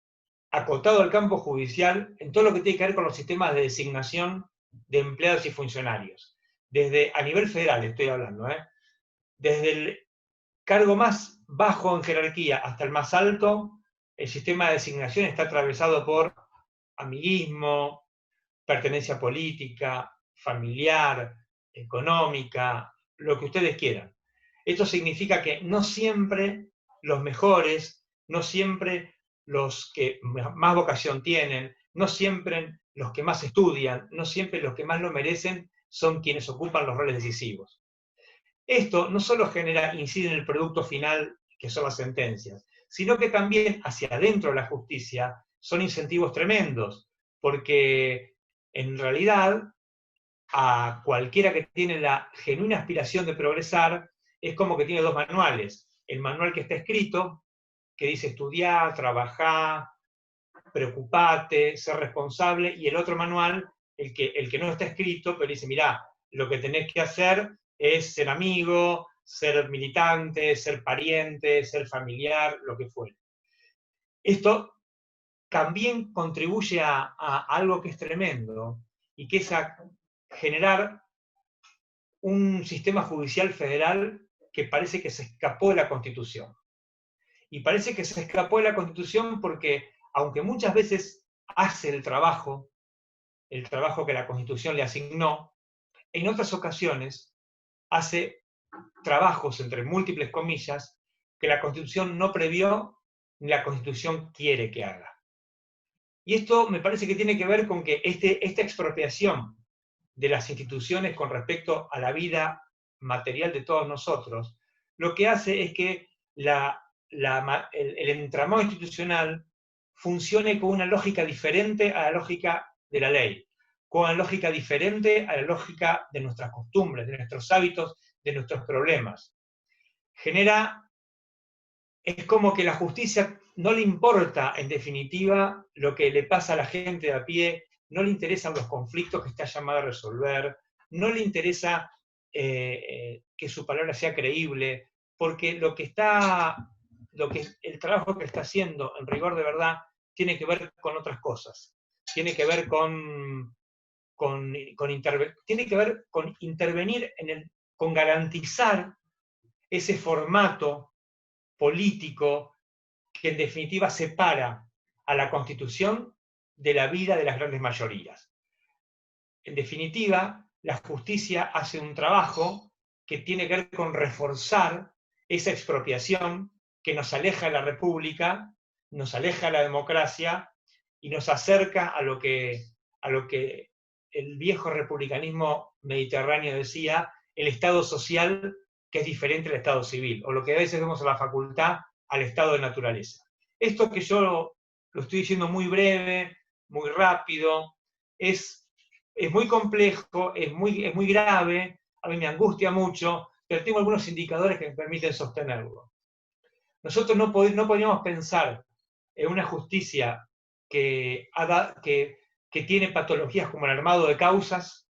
acotado al campo judicial, en todo lo que tiene que ver con los sistemas de designación de empleados y funcionarios. Desde, a nivel federal estoy hablando, desde el cargo más bajo en jerarquía hasta el más alto, el sistema de designación está atravesado por amiguismo, pertenencia política, familiar, económica, lo que ustedes quieran. Esto significa que no siempre los mejores, no siempre los que más vocación tienen, no siempre los que más estudian, no siempre los que más lo merecen son quienes ocupan los roles decisivos. Esto no solo incide en el producto final, que son las sentencias, sino que también hacia adentro de la justicia son incentivos tremendos, porque en realidad a cualquiera que tiene la genuina aspiración de progresar, es como que tiene dos manuales. El manual que está escrito, que dice estudiar, trabajar, preocupate, ser responsable, y el otro manual, el que no está escrito, pero dice, mirá, lo que tenés que hacer es ser amigo, ser militante, ser pariente, ser familiar, lo que fuere. Esto también contribuye a algo que es tremendo, y que es a generar un sistema judicial federal que parece que se escapó de la Constitución. Y parece que se escapó de la Constitución porque, aunque muchas veces hace el trabajo que la Constitución le asignó, en otras ocasiones hace trabajos, entre múltiples comillas, que la Constitución no previó ni la Constitución quiere que haga. Y esto me parece que tiene que ver con que esta expropiación de las instituciones con respecto a la vida material de todos nosotros, lo que hace es que el entramado institucional funcione con una lógica diferente a la lógica de la ley, con una lógica diferente a la lógica de nuestras costumbres, de nuestros hábitos, de nuestros problemas. Es como que la justicia no le importa, en definitiva, lo que le pasa a la gente de a pie, no le interesan los conflictos que está llamada a resolver, no le interesa que su palabra sea creíble, porque el trabajo que está haciendo, en rigor de verdad, tiene que ver con otras cosas. Tiene que ver tiene que ver con intervenir con garantizar ese formato político que en definitiva separa a la Constitución de la vida de las grandes mayorías. En definitiva, la justicia hace un trabajo que tiene que ver con reforzar esa expropiación que nos aleja de la república, nos aleja de la democracia y nos acerca a lo que el viejo republicanismo mediterráneo decía, el Estado social que es diferente al Estado civil, o lo que a veces vemos en la facultad, al Estado de naturaleza. Esto que yo lo estoy diciendo muy breve, muy rápido, es muy complejo, es muy grave, a mí me angustia mucho, pero tengo algunos indicadores que me permiten sostenerlo. Nosotros no podríamos pensar en una justicia que tiene patologías como el armado de causas,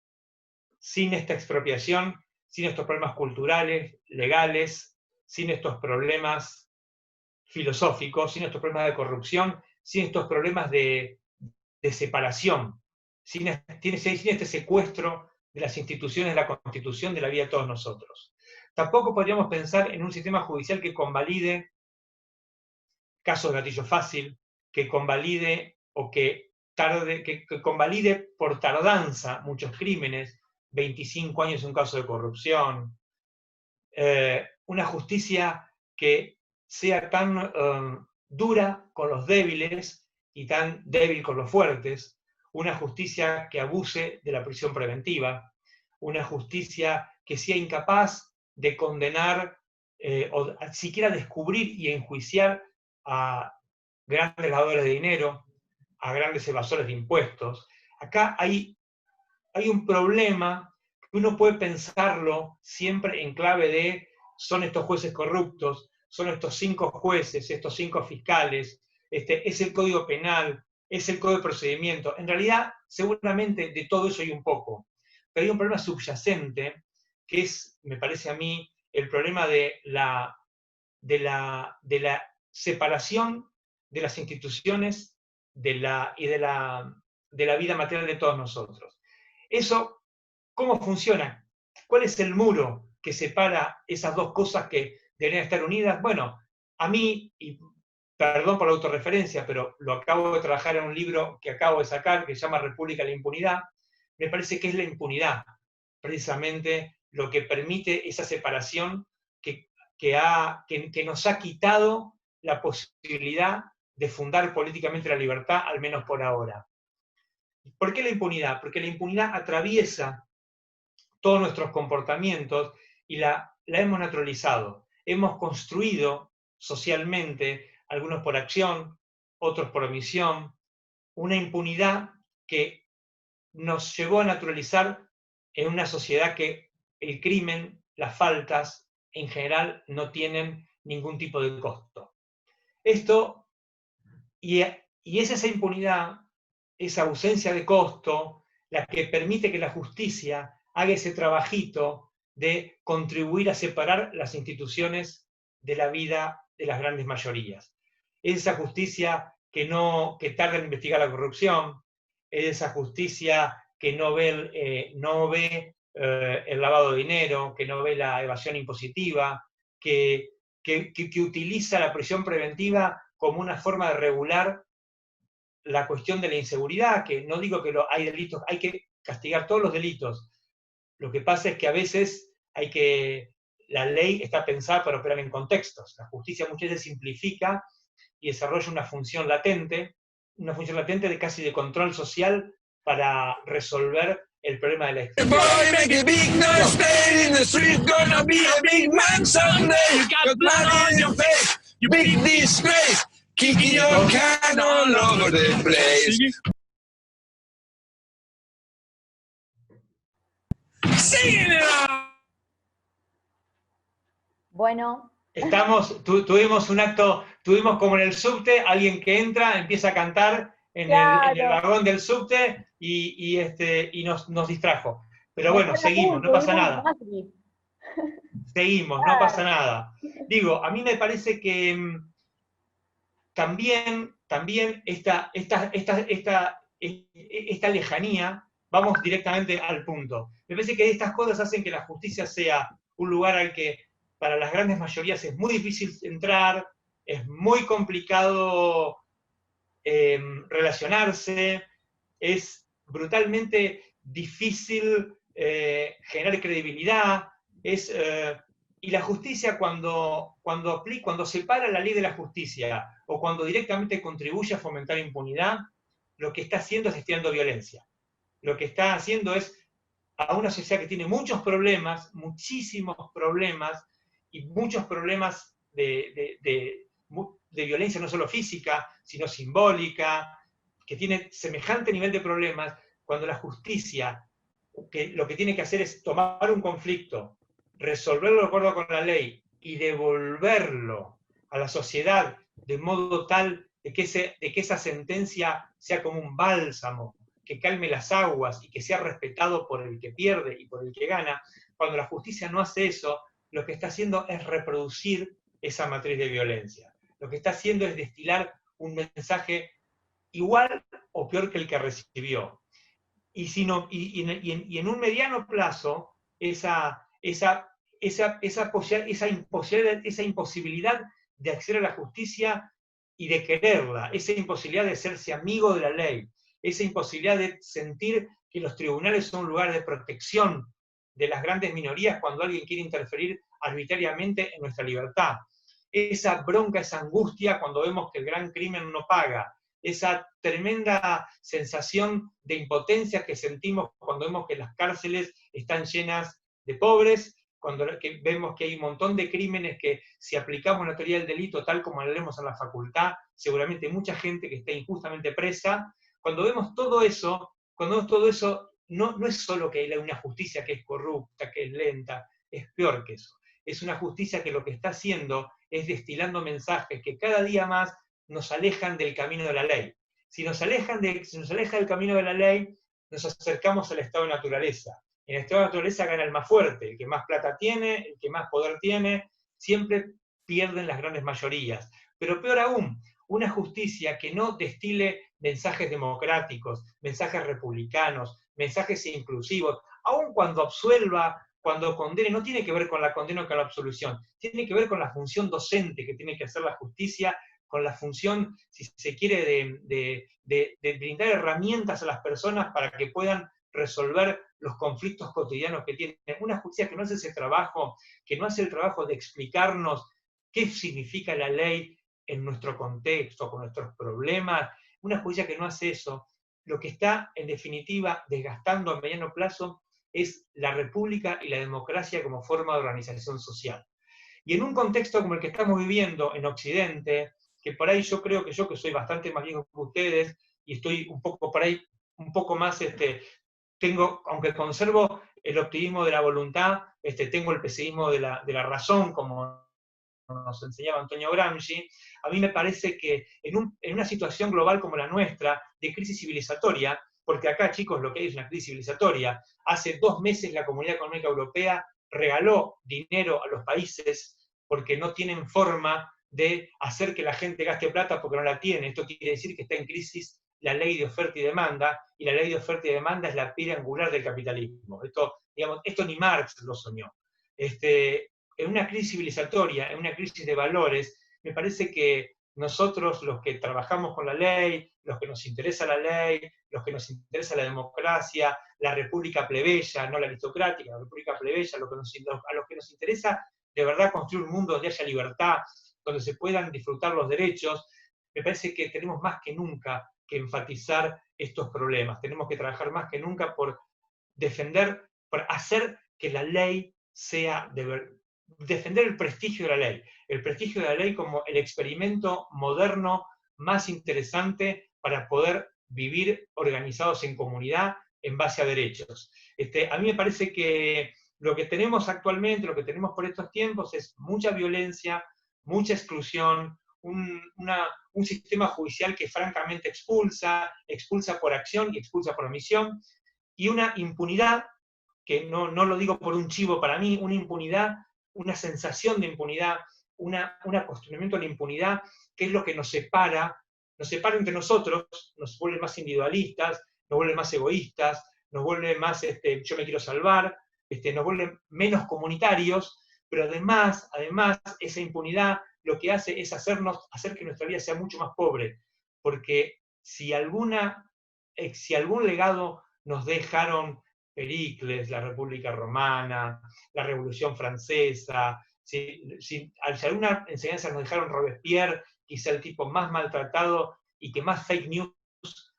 sin esta expropiación, sin estos problemas culturales, legales, sin estos problemas filosóficos, sin estos problemas de corrupción, sin estos problemas de separación, sin este secuestro de las instituciones de la Constitución de la vida de todos nosotros. Tampoco podríamos pensar en un sistema judicial que convalide casos de gatillo fácil, que convalide o que convalide por tardanza muchos crímenes, 25 años en un caso de corrupción, una justicia que sea tan dura con los débiles y tan débil con los fuertes, una justicia que abuse de la prisión preventiva, una justicia que sea incapaz de condenar o siquiera descubrir y enjuiciar a grandes lavadores de dinero, a grandes evasores de impuestos. Acá hay un problema que uno puede pensarlo siempre en clave de son estos jueces corruptos, son estos 5 jueces, estos 5 fiscales, es el Código Penal, es el Código de Procedimiento. En realidad, seguramente de todo eso hay un poco, pero hay un problema subyacente que es, me parece a mí, el problema de la separación de las instituciones y de la vida material de todos nosotros. Eso, ¿cómo funciona? ¿Cuál es el muro que separa esas dos cosas que deberían estar unidas? Bueno, a mí, y perdón por la autorreferencia, pero lo acabo de trabajar en un libro que acabo de sacar, que se llama República de la Impunidad, me parece que es la impunidad, precisamente lo que permite esa separación que nos ha quitado la posibilidad de fundar políticamente la libertad, al menos por ahora. ¿Por qué la impunidad? Porque la impunidad atraviesa todos nuestros comportamientos y la hemos naturalizado. Hemos construido socialmente, algunos por acción, otros por omisión, una impunidad que nos llevó a naturalizar en una sociedad que el crimen, las faltas, en general no tienen ningún tipo de costo. Esto, y es esa impunidad, esa ausencia de costo, la que permite que la justicia haga ese trabajito de contribuir a separar las instituciones de la vida de las grandes mayorías. Es esa justicia que tarda en investigar la corrupción, es esa justicia que no ve el lavado de dinero, que no ve la evasión impositiva, que utiliza la prisión preventiva como una forma de regular la cuestión de la inseguridad, que no digo que hay delitos, hay que castigar todos los delitos. Lo que pasa es que a veces la ley está pensada para operar en contextos. La justicia muchas veces simplifica y desarrolla una función latente de casi de control social para resolver el problema de la Bueno. Tuvimos un acto, tuvimos como en el subte, alguien que entra, empieza a cantar en el vagón del subte, y nos distrajo. Pero bueno, seguimos, no pasa nada. Seguimos, no pasa nada. Digo, a mí me parece que también esta lejanía, vamos directamente al punto. Me parece que estas cosas hacen que la justicia sea un lugar al que para las grandes mayorías es muy difícil entrar, es muy complicado relacionarse, es brutalmente difícil generar credibilidad, y la justicia cuando separa la ley de la justicia o cuando directamente contribuye a fomentar impunidad, lo que está haciendo es destilando violencia. Lo que está haciendo es a una sociedad que tiene muchos problemas, muchísimos problemas, y muchos problemas de violencia no solo física, sino simbólica, que tiene semejante nivel de problemas, cuando la justicia lo que tiene que hacer es tomar un conflicto, resolverlo de acuerdo con la ley y devolverlo a la sociedad de modo tal de que esa sentencia sea como un bálsamo, que calme las aguas y que sea respetado por el que pierde y por el que gana. Cuando la justicia no hace eso, lo que está haciendo es reproducir esa matriz de violencia. Lo que está haciendo es destilar un mensaje igual o peor que el que recibió. Y en un mediano plazo, esa imposibilidad de acceder a la justicia y de quererla, esa imposibilidad de hacerse amigo de la ley, esa imposibilidad de sentir que los tribunales son un lugar de protección de las grandes minorías cuando alguien quiere interferir arbitrariamente en nuestra libertad, esa bronca, esa angustia cuando vemos que el gran crimen no paga, esa tremenda sensación de impotencia que sentimos cuando vemos que las cárceles están llenas de pobres, cuando vemos que hay un montón de crímenes que si aplicamos la teoría del delito tal como la leemos en la facultad, seguramente hay mucha gente que está injustamente presa. Cuando vemos todo eso, no es solo que hay una justicia que es corrupta, que es lenta, es peor que eso. Es una justicia que lo que está haciendo es destilando mensajes que cada día más nos alejan del camino de la ley. Si nos aleja del camino de la ley, nos acercamos al estado de naturaleza. En el estado de naturaleza gana el más fuerte, el que más plata tiene, el que más poder tiene, siempre pierden las grandes mayorías. Pero peor aún, una justicia que no destile mensajes democráticos, mensajes republicanos, mensajes inclusivos, aun cuando absuelva, cuando condene, no tiene que ver con la condena o con la absolución, tiene que ver con la función docente que tiene que hacer la justicia, con la función, si se quiere, de brindar herramientas a las personas para que puedan resolver los conflictos cotidianos que tienen. Una justicia que no hace ese trabajo, que no hace el trabajo de explicarnos qué significa la ley en nuestro contexto, con nuestros problemas, una justicia que no hace eso, lo que está, en definitiva, desgastando a mediano plazo es la república y la democracia como forma de organización social. Y en un contexto como el que estamos viviendo en Occidente, que por ahí yo creo que yo, que soy bastante más viejo que ustedes, y estoy un poco por ahí, un poco más, aunque conservo el optimismo de la voluntad, tengo el pesimismo de la razón, como nos enseñaba Antonio Gramsci. A mí me parece que en una situación global como la nuestra, de crisis civilizatoria, porque acá, chicos, lo que hay es una crisis civilizatoria. Hace 2 meses la Comunidad Económica Europea regaló dinero a los países porque no tienen forma de hacer que la gente gaste plata porque no la tiene. Esto quiere decir que está en crisis la ley de oferta y demanda, y la ley de oferta y demanda es la piedra angular del capitalismo. Esto ni Marx lo soñó. En una crisis civilizatoria, en una crisis de valores, me parece que nosotros, los que trabajamos con la ley, los que nos interesa la ley, los que nos interesa la democracia, la república plebeya, no la aristocrática, la república plebeya, a los que nos interesa de verdad construir un mundo donde haya libertad, donde se puedan disfrutar los derechos, me parece que tenemos más que nunca que enfatizar estos problemas. Tenemos que trabajar más que nunca por defender, por hacer que la ley sea defender el prestigio de la ley como el experimento moderno más interesante para poder vivir organizados en comunidad en base a derechos. A mí me parece que lo que tenemos actualmente, lo que tenemos por estos tiempos es mucha violencia, mucha exclusión, un sistema judicial que francamente expulsa por acción y expulsa por omisión, y una impunidad, que no lo digo por un chivo para mí, una impunidad, una sensación de impunidad, un acostumbramiento a la impunidad, que es lo que nos separa entre nosotros, nos vuelve más individualistas, nos vuelve más egoístas, nos vuelve más yo me quiero salvar, nos vuelve menos comunitarios, pero además esa impunidad lo que hace es hacer que nuestra vida sea mucho más pobre, porque si algún legado nos dejaron Pericles, la República Romana, la Revolución Francesa, si alguna enseñanza nos dejaron Robespierre, quizá el tipo más maltratado y que más fake news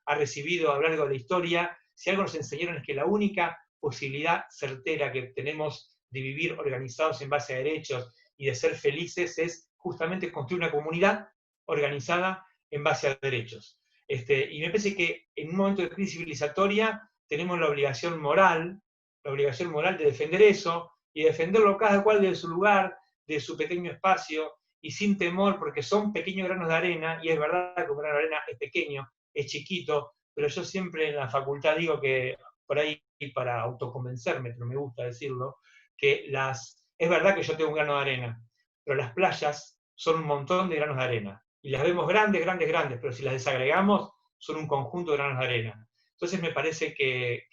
ha recibido a lo largo de la historia, si algo nos enseñaron es que la única posibilidad certera que tenemos de vivir organizados en base a derechos y de ser felices es justamente construir una comunidad organizada en base a derechos. Y me parece que en un momento de crisis civilizatoria tenemos la obligación moral de defender eso, y defenderlo cada cual de su lugar, de su pequeño espacio, y sin temor, porque son pequeños granos de arena, y es verdad que un grano de arena es pequeño, es chiquito, pero yo siempre en la facultad digo que, por ahí para autoconvencerme, pero me gusta decirlo, que es verdad que yo tengo un grano de arena, pero las playas son un montón de granos de arena, y las vemos grandes, grandes, grandes, pero si las desagregamos, son un conjunto de granos de arena. Entonces me parece que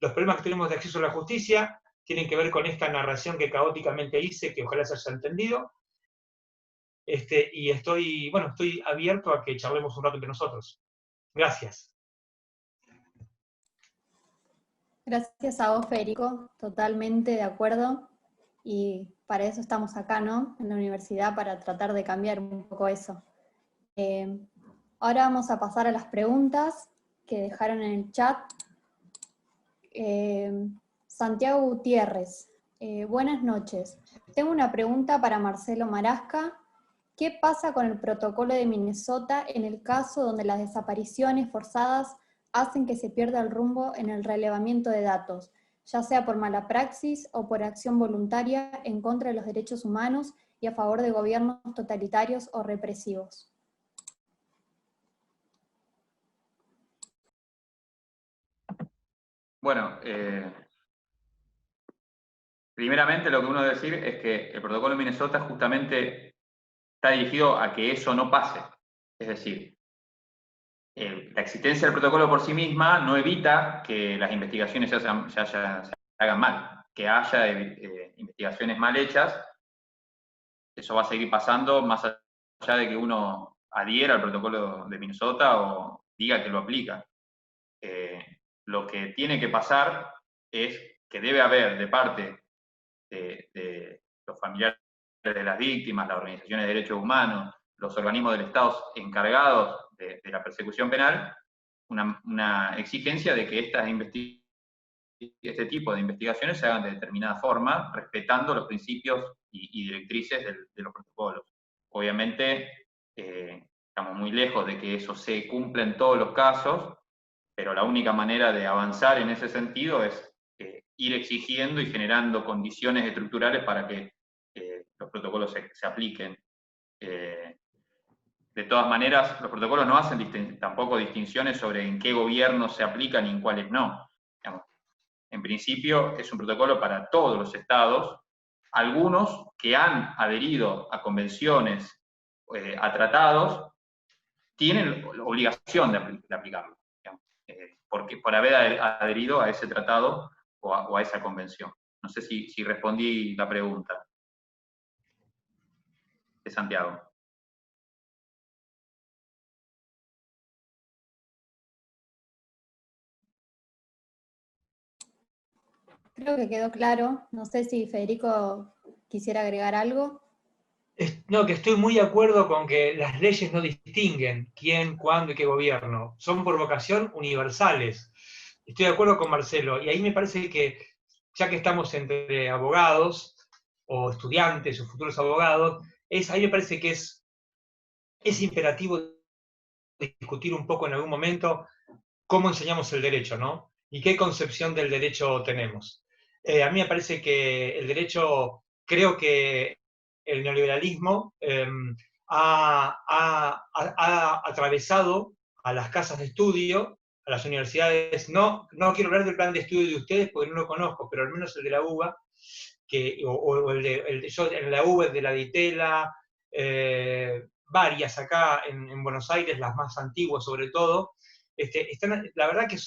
los problemas que tenemos de acceso a la justicia tienen que ver con esta narración que caóticamente hice, que ojalá se haya entendido, y estoy abierto a que charlemos un rato entre nosotros. Gracias. Gracias a vos, Federico, totalmente de acuerdo, y para eso estamos acá, ¿no? En la universidad, para tratar de cambiar un poco eso. Ahora vamos a pasar a las preguntas que dejaron en el chat. Santiago Gutiérrez, buenas noches. Tengo una pregunta para Marcelo Marasca. ¿Qué pasa con el protocolo de Minnesota en el caso donde las desapariciones forzadas hacen que se pierda el rumbo en el relevamiento de datos, ya sea por mala praxis o por acción voluntaria en contra de los derechos humanos y a favor de gobiernos totalitarios o represivos? Bueno, primeramente lo que uno debe decir es que el protocolo de Minnesota justamente está dirigido a que eso no pase. Es decir, la existencia del protocolo por sí misma no evita que las investigaciones se hagan mal, que haya investigaciones mal hechas. Eso va a seguir pasando más allá de que uno adhiera al protocolo de Minnesota o diga que lo aplica. Lo que tiene que pasar es que debe haber de parte de los familiares de las víctimas, las organizaciones de derechos humanos, los organismos del Estado encargados de la persecución penal, una exigencia de que este tipo de investigaciones se hagan de determinada forma, respetando los principios y directrices de los protocolos. Obviamente, estamos muy lejos de que eso se cumpla en todos los casos, pero la única manera de avanzar en ese sentido es ir exigiendo y generando condiciones estructurales para que los protocolos se apliquen. De todas maneras, los protocolos no hacen tampoco distinciones sobre en qué gobiernos se aplican y en cuáles no. Digamos, en principio es un protocolo para todos los estados, algunos que han adherido a convenciones, a tratados, tienen la obligación de aplicarlo, porque por haber adherido a ese tratado o a esa convención. No sé si respondí la pregunta de Santiago. Creo que quedó claro. No sé si Federico quisiera agregar algo. No, que estoy muy de acuerdo con que las leyes no distinguen quién, cuándo y qué gobierno. Son por vocación universales. Estoy de acuerdo con Marcelo. Y ahí me parece que, ya que estamos entre abogados, o estudiantes, o futuros abogados, ahí me parece que es imperativo discutir un poco en algún momento cómo enseñamos el derecho, ¿no? Y qué concepción del derecho tenemos. A mí me parece que el derecho, creo que el neoliberalismo ha atravesado a las casas de estudio, a las universidades. No quiero hablar del plan de estudio de ustedes porque no lo conozco, pero al menos el de la UBA, o el de yo en la UBA, el de la Ditela, varias acá en Buenos Aires, las más antiguas sobre todo, la verdad que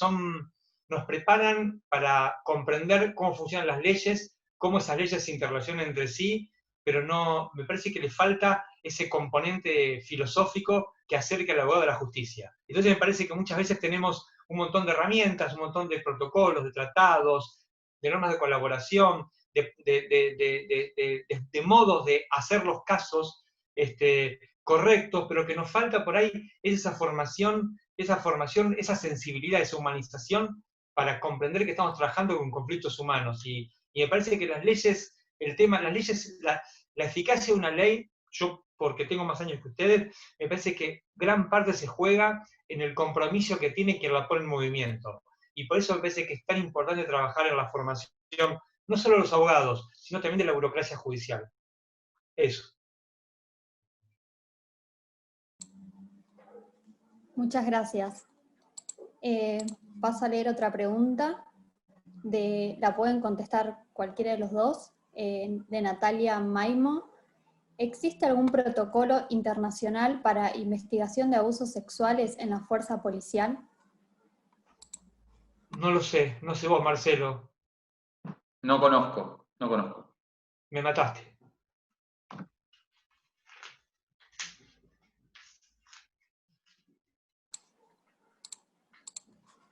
nos preparan para comprender cómo funcionan las leyes, cómo esas leyes se interrelacionan entre sí, pero me parece que le falta ese componente filosófico que acerque al abogado de la justicia. Entonces me parece que muchas veces tenemos un montón de herramientas, un montón de protocolos, de tratados, de normas de colaboración, de modos de hacer los casos correctos, pero que nos falta por ahí esa formación, esa sensibilidad, esa humanización para comprender que estamos trabajando con conflictos humanos. Y me parece que las leyes, la eficacia de una ley, yo porque tengo más años que ustedes, me parece que gran parte se juega en el compromiso que tiene quien la pone en movimiento. Y por eso me parece que es tan importante trabajar en la formación, no solo de los abogados, sino también de la burocracia judicial. Eso. Muchas gracias. Paso a leer otra pregunta. La pueden contestar cualquiera de los dos, de Natalia Maimo. ¿Existe algún protocolo internacional para investigación de abusos sexuales en la fuerza policial? No lo sé, no sé vos, Marcelo. No conozco. Me mataste.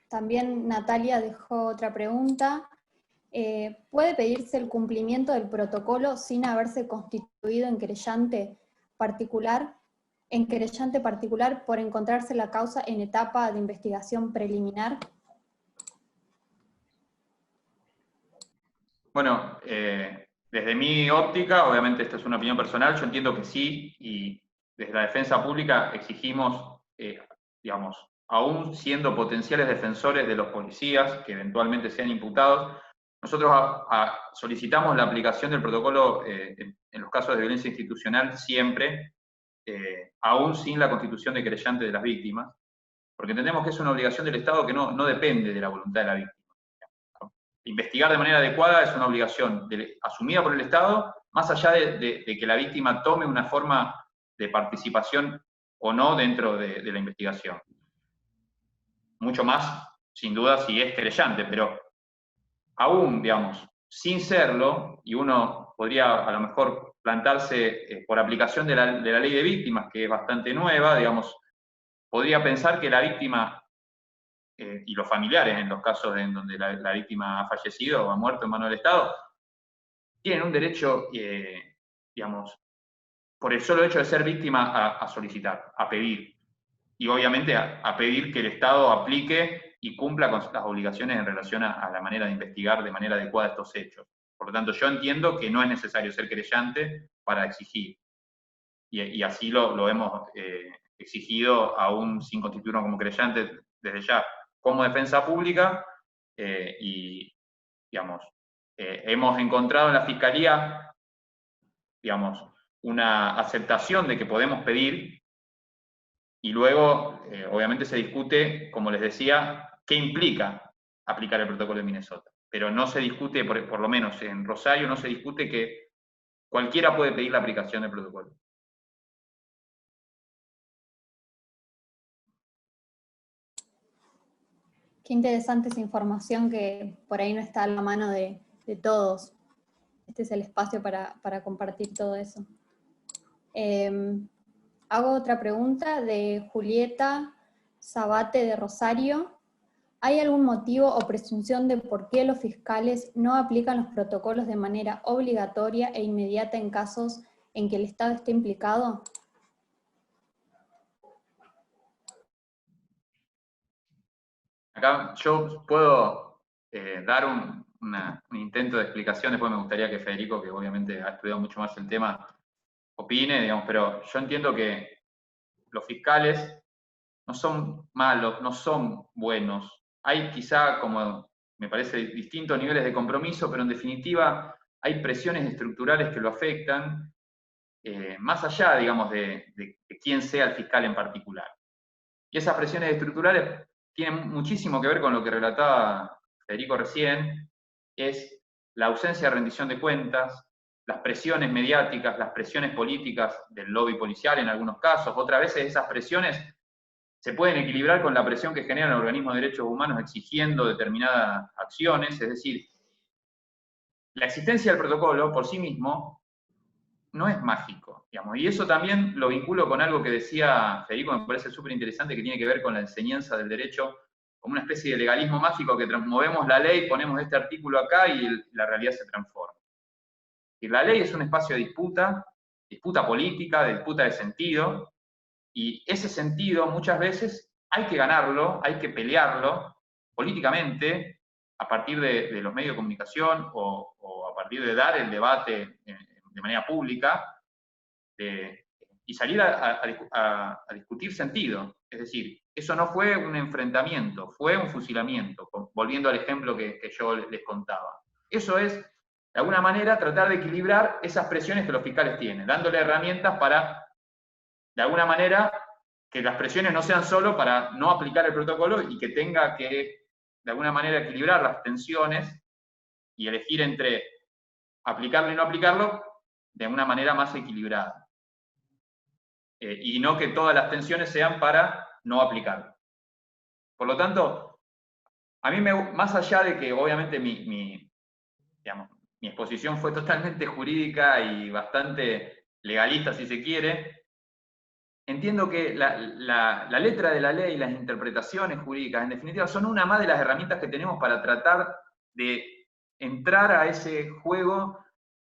También Natalia dejó otra pregunta. ¿Puede pedirse el cumplimiento del protocolo sin haberse constituido en querellante particular por encontrarse la causa en etapa de investigación preliminar? Bueno, desde mi óptica, obviamente esta es una opinión personal, yo entiendo que sí, y desde la defensa pública exigimos, digamos, aún siendo potenciales defensores de los policías que eventualmente sean imputados, nosotros solicitamos la aplicación del protocolo en los casos de violencia institucional siempre, aún sin la constitución de querellante de las víctimas, porque entendemos que es una obligación del Estado que no depende de la voluntad de la víctima. Investigar de manera adecuada es una obligación asumida por el Estado, más allá de que la víctima tome una forma de participación o no dentro de la investigación. Mucho más, sin duda, si es querellante, pero aún, digamos, sin serlo, y uno podría a lo mejor plantarse por aplicación de la ley de víctimas, que es bastante nueva, digamos, podría pensar que la víctima y los familiares, en los casos en donde la víctima ha fallecido o ha muerto en manos del Estado, tienen un derecho, digamos, por el solo hecho de ser víctima a solicitar, a pedir. Y obviamente a pedir que el Estado aplique y cumpla con las obligaciones en relación a la manera de investigar de manera adecuada estos hechos. Por lo tanto, yo entiendo que no es necesario ser querellante para exigir. Y así lo hemos exigido, aún sin constituirnos como querellante, desde ya como defensa pública, y, digamos, hemos encontrado en la Fiscalía, digamos, una aceptación de que podemos pedir, y luego, obviamente, se discute, como les decía, qué implica aplicar el protocolo de Minnesota. Pero no se discute, por lo menos en Rosario, no se discute que cualquiera puede pedir la aplicación del protocolo. Qué interesante esa información que por ahí no está a la mano de todos. Este es el espacio para compartir todo eso. Hago otra pregunta de Julieta Zabate de Rosario. ¿Hay algún motivo o presunción de por qué los fiscales no aplican los protocolos de manera obligatoria e inmediata en casos en que el Estado esté implicado? Acá yo puedo dar un intento de explicación, después me gustaría que Federico, que obviamente ha estudiado mucho más el tema, opine, digamos, pero yo entiendo que los fiscales no son malos, no son buenos. Hay quizá, como me parece, distintos niveles de compromiso, pero en definitiva hay presiones estructurales que lo afectan, más allá, digamos, de quién sea el fiscal en particular. Y esas presiones estructurales tienen muchísimo que ver con lo que relataba Federico recién, es la ausencia de rendición de cuentas, las presiones mediáticas, las presiones políticas del lobby policial en algunos casos. Otras veces esas presiones se pueden equilibrar con la presión que generan organismos de derechos humanos exigiendo determinadas acciones. Es decir, la existencia del protocolo por sí mismo no es mágico, digamos. Y eso también lo vinculo con algo que decía Federico, me parece súper interesante, que tiene que ver con la enseñanza del derecho como una especie de legalismo mágico que movemos la ley, ponemos este artículo acá y la realidad se transforma. Y la ley es un espacio de disputa, disputa política, de disputa de sentido, y ese sentido muchas veces hay que ganarlo, hay que pelearlo políticamente a partir de los medios de comunicación o a partir de dar el debate de manera pública y salir a discutir sentido. Es decir, eso no fue un enfrentamiento, fue un fusilamiento, volviendo al ejemplo que yo les contaba. Eso es, de alguna manera, tratar de equilibrar esas presiones que los fiscales tienen, dándole herramientas para, de alguna manera, que las presiones no sean solo para no aplicar el protocolo y que tenga que, de alguna manera, equilibrar las tensiones y elegir entre aplicarlo y no aplicarlo de una manera más equilibrada. Y no que todas las tensiones sean para no aplicarlo. Por lo tanto, a mí, más allá de que obviamente mi exposición fue totalmente jurídica y bastante legalista, si se quiere, entiendo que la letra de la ley, las interpretaciones jurídicas, en definitiva, son una más de las herramientas que tenemos para tratar de entrar a ese juego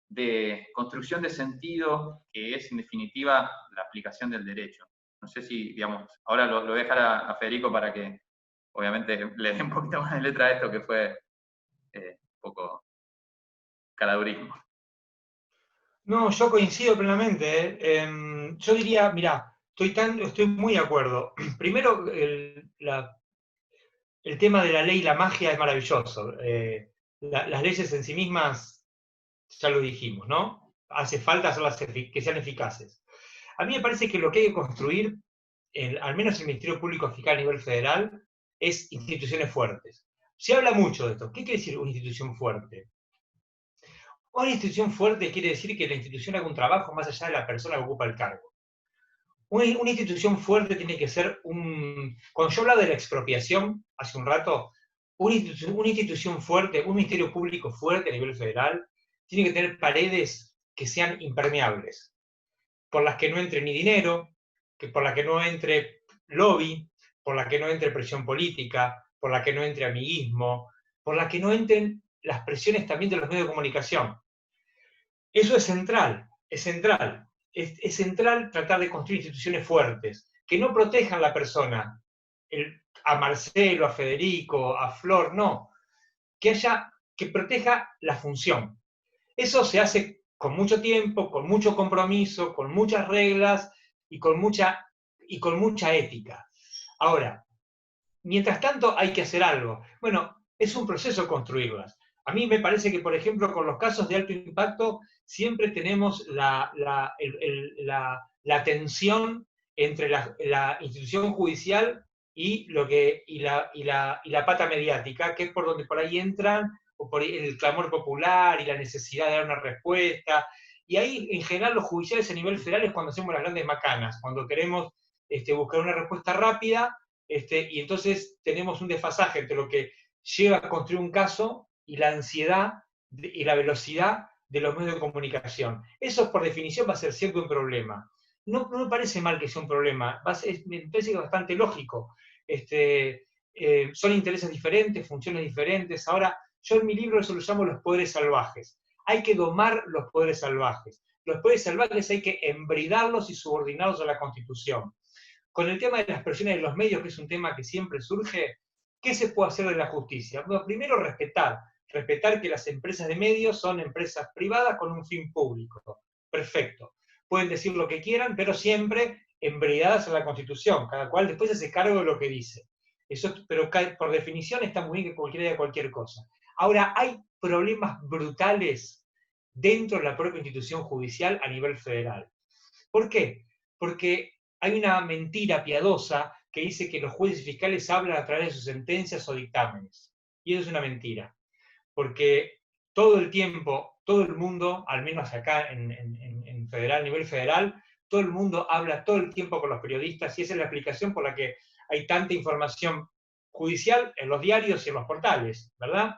de construcción de sentido, que es en definitiva la aplicación del derecho. No sé si, digamos, ahora lo voy a dejar a Federico para que obviamente le dé un poquito más de letra a esto, que fue un poco caladurismo. No, yo coincido plenamente. Yo diría, mira, estoy muy de acuerdo. Primero, el tema de la ley y la magia es maravilloso. Las leyes en sí mismas, ya lo dijimos, ¿no? Hace falta hacerlas que sean eficaces. A mí me parece que lo que hay que construir, al menos el Ministerio Público Fiscal a nivel federal, es instituciones fuertes. Se habla mucho de esto. ¿Qué quiere decir una institución fuerte? Una institución fuerte quiere decir que la institución haga un trabajo más allá de la persona que ocupa el cargo. Una institución fuerte tiene que ser Cuando yo hablaba de la expropiación hace un rato, una institución fuerte, un ministerio público fuerte a nivel federal, tiene que tener paredes que sean impermeables, por las que no entre ni dinero, por las que no entre lobby, por las que no entre presión política, por las que no entre amiguismo, por las que no entren las presiones también de los medios de comunicación. Eso es central, es central. Es central tratar de construir instituciones fuertes, que no protejan a la persona, a Marcelo, a Federico, a Flor, no. Que proteja la función. Eso se hace con mucho tiempo, con mucho compromiso, con muchas reglas y con mucha ética. Ahora, mientras tanto hay que hacer algo. Bueno, es un proceso construirlas. A mí me parece que, por ejemplo, con los casos de alto impacto, siempre tenemos la tensión entre la institución judicial y la pata mediática, que es por donde por ahí entran, o por ahí el clamor popular y la necesidad de dar una respuesta. Y ahí, en general, los judiciales a nivel federal es cuando hacemos las grandes macanas, cuando queremos buscar una respuesta rápida, y entonces tenemos un desfasaje entre lo que lleva a construir un caso y la ansiedad y la velocidad de los medios de comunicación. Eso, por definición, va a ser siempre un problema. No me parece mal que sea un problema, me parece que es bastante lógico. Son intereses diferentes, funciones diferentes. Ahora, yo en mi libro eso lo llamo los poderes salvajes. Hay que domar los poderes salvajes. Los poderes salvajes hay que embridarlos y subordinarlos a la Constitución. Con el tema de las presiones de los medios, que es un tema que siempre surge, ¿qué se puede hacer de la justicia? Bueno, primero respetar que las empresas de medios son empresas privadas con un fin público. Perfecto. Pueden decir lo que quieran, pero siempre embridadas a la Constitución. Cada cual después se hace cargo de lo que dice. Pero por definición está muy bien que cualquiera diga cualquier cosa. Ahora, hay problemas brutales dentro de la propia institución judicial a nivel federal. ¿Por qué? Porque hay una mentira piadosa que dice que los jueces y fiscales hablan a través de sus sentencias o dictámenes. Y eso es una mentira. Porque todo el tiempo, todo el mundo, al menos acá en federal, nivel federal, todo el mundo habla todo el tiempo con los periodistas y esa es la explicación por la que hay tanta información judicial en los diarios y en los portales, ¿verdad?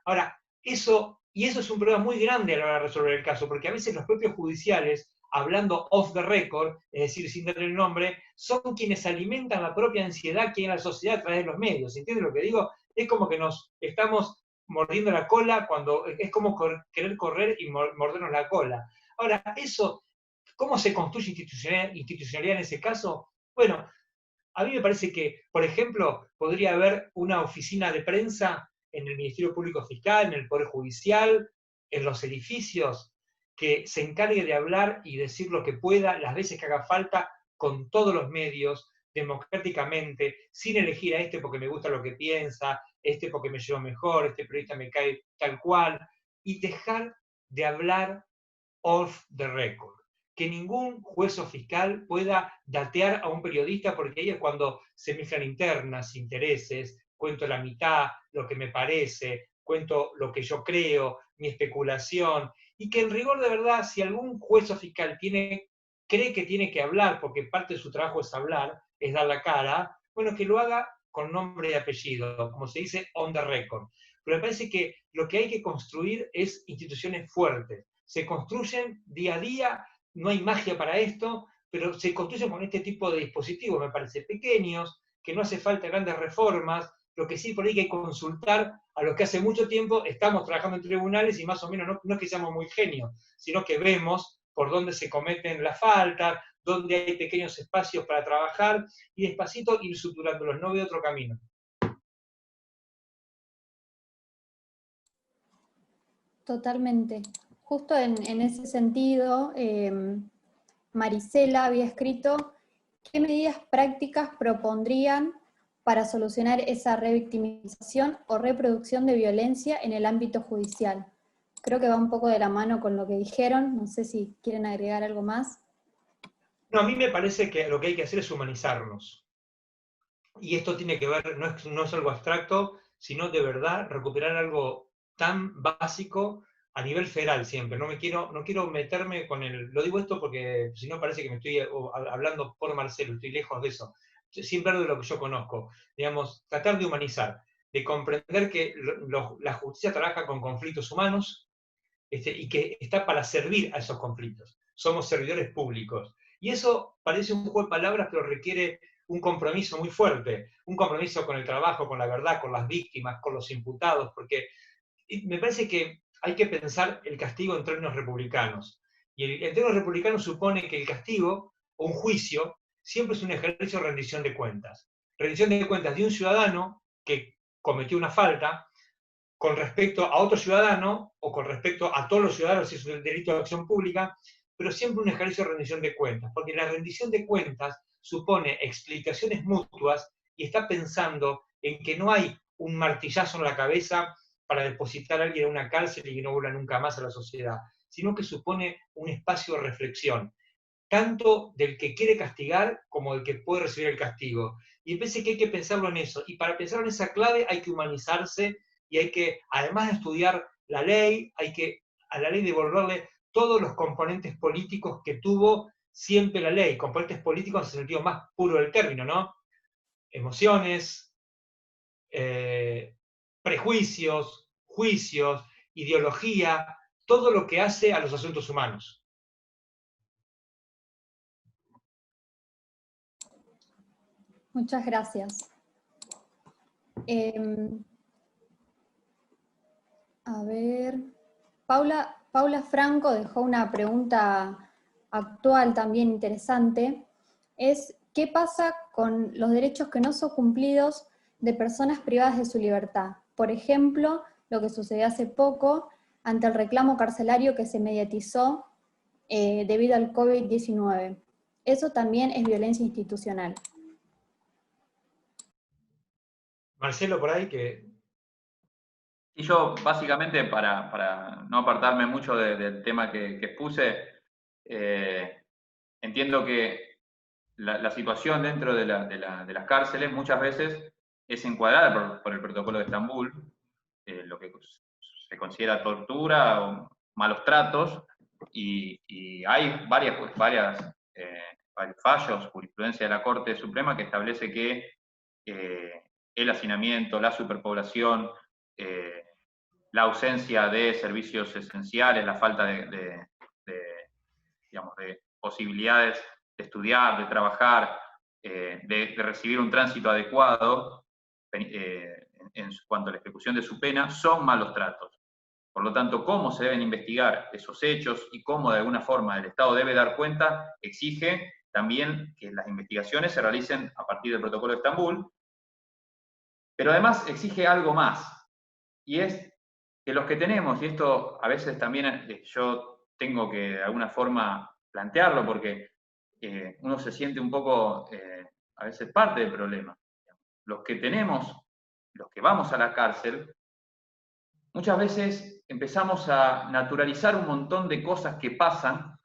Ahora, eso es un problema muy grande a la hora de resolver el caso, porque a veces los propios judiciales, hablando off the record, es decir, sin dar el nombre, son quienes alimentan la propia ansiedad que hay en la sociedad a través de los medios. ¿Entiendes lo que digo? Es como que nos estamos mordiendo la cola cuando es como querer correr y mordernos la cola. Ahora, eso, ¿cómo se construye institucionalidad en ese caso? Bueno, a mí me parece que, por ejemplo, podría haber una oficina de prensa en el Ministerio Público Fiscal, en el Poder Judicial, en los edificios, que se encargue de hablar y decir lo que pueda, las veces que haga falta, con todos los medios, democráticamente, sin elegir a este porque me gusta lo que piensa, este porque me llevo mejor, este periodista me cae tal cual, y dejar de hablar off the record. Que ningún juez o fiscal pueda datear a un periodista, porque ahí es cuando se mezclan internas, intereses, cuento la mitad, lo que me parece, cuento lo que yo creo, mi especulación, y que en rigor de verdad, si algún juez o fiscal cree que tiene que hablar, porque parte de su trabajo es hablar, es dar la cara, bueno, que lo haga con nombre y apellido, como se dice, on the record. Pero me parece que lo que hay que construir es instituciones fuertes. Se construyen día a día, no hay magia para esto, pero se construyen con este tipo de dispositivos, me parece, pequeños, que no hace falta grandes reformas, lo que sí por ahí hay que consultar a los que hace mucho tiempo estamos trabajando en tribunales y más o menos no es que seamos muy genios, sino que vemos por dónde se cometen las faltas, dónde hay pequeños espacios para trabajar y despacito ir suturándolos, no veo otro camino. Totalmente. Justo en ese sentido, Marisela había escrito, ¿qué medidas prácticas propondrían para solucionar esa revictimización o reproducción de violencia en el ámbito judicial? Creo que va un poco de la mano con lo que dijeron, no sé si quieren agregar algo más. No, a mí me parece que lo que hay que hacer es humanizarnos. Y esto tiene que ver, no es algo abstracto, sino de verdad recuperar algo tan básico a nivel federal siempre. No quiero meterme con lo digo esto porque si no parece que me estoy hablando por Marcelo, estoy lejos de eso. Siempre hablo de lo que yo conozco. Digamos, tratar de humanizar, de comprender que la justicia trabaja con conflictos humanos y que está para servir a esos conflictos. Somos servidores públicos. Y eso parece un juego de palabras, pero requiere un compromiso muy fuerte, un compromiso con el trabajo, con la verdad, con las víctimas, con los imputados, porque me parece que hay que pensar el castigo en términos republicanos. Y en términos republicanos supone que el castigo o un juicio siempre es un ejercicio de rendición de cuentas. Rendición de cuentas de un ciudadano que cometió una falta con respecto a otro ciudadano o con respecto a todos los ciudadanos si es un delito de acción pública, pero siempre un ejercicio de rendición de cuentas, porque la rendición de cuentas supone explicaciones mutuas y está pensando en que no hay un martillazo en la cabeza para depositar a alguien en una cárcel y que no vuelva nunca más a la sociedad, sino que supone un espacio de reflexión, tanto del que quiere castigar como del que puede recibir el castigo. Y pensé que hay que pensarlo en eso. Y para pensar en esa clave hay que humanizarse y hay que, además de estudiar la ley, hay que a la ley devolverle todos los componentes políticos que tuvo siempre la ley, componentes políticos en el sentido más puro del término, ¿no? Emociones, prejuicios, juicios, ideología, todo lo que hace a los asuntos humanos. Muchas gracias. A ver, Paula Franco dejó una pregunta actual también interesante, es ¿qué pasa con los derechos que no son cumplidos de personas privadas de su libertad? Por ejemplo, lo que sucedió hace poco ante el reclamo carcelario que se mediatizó debido al COVID-19. Eso también es violencia institucional. Marcelo, por ahí que... Y yo, básicamente, para no apartarme mucho del tema que expuse, entiendo que la situación dentro de las cárceles muchas veces es encuadrada por el protocolo de Estambul, lo que se considera tortura o malos tratos, y hay varios fallos, jurisprudencia de la Corte Suprema que establece que el hacinamiento, la superpoblación, la ausencia de servicios esenciales, la falta digamos, de posibilidades de estudiar, de trabajar, de recibir un tránsito adecuado en cuanto a la ejecución de su pena, son malos tratos. Por lo tanto, cómo se deben investigar esos hechos y cómo de alguna forma el Estado debe dar cuenta, exige también que las investigaciones se realicen a partir del protocolo de Estambul, pero además exige algo más, y es que los que tenemos, y esto a veces también yo tengo que de alguna forma plantearlo, porque uno se siente un poco, a veces, parte del problema. Los que tenemos, los que vamos a la cárcel, muchas veces empezamos a naturalizar un montón de cosas que pasan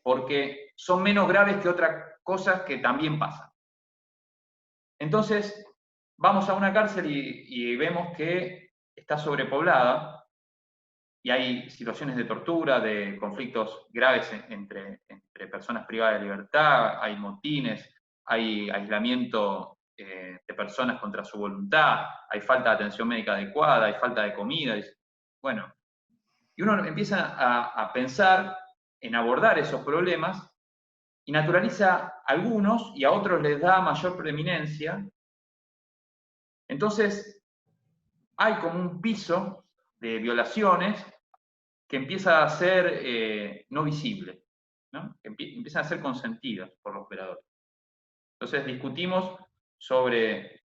porque son menos graves que otras cosas que también pasan. Entonces, vamos a una cárcel y vemos que está sobrepoblada y hay situaciones de tortura, de conflictos graves entre personas privadas de libertad, hay motines, hay aislamiento de personas contra su voluntad, hay falta de atención médica adecuada, hay falta de comida. Bueno, y uno empieza a pensar en abordar esos problemas y naturaliza a algunos y a otros les da mayor preeminencia. Entonces, hay como un piso de violaciones que empieza a ser no visible, ¿no? Empiezan a ser consentidas por los operadores. Entonces discutimos sobre,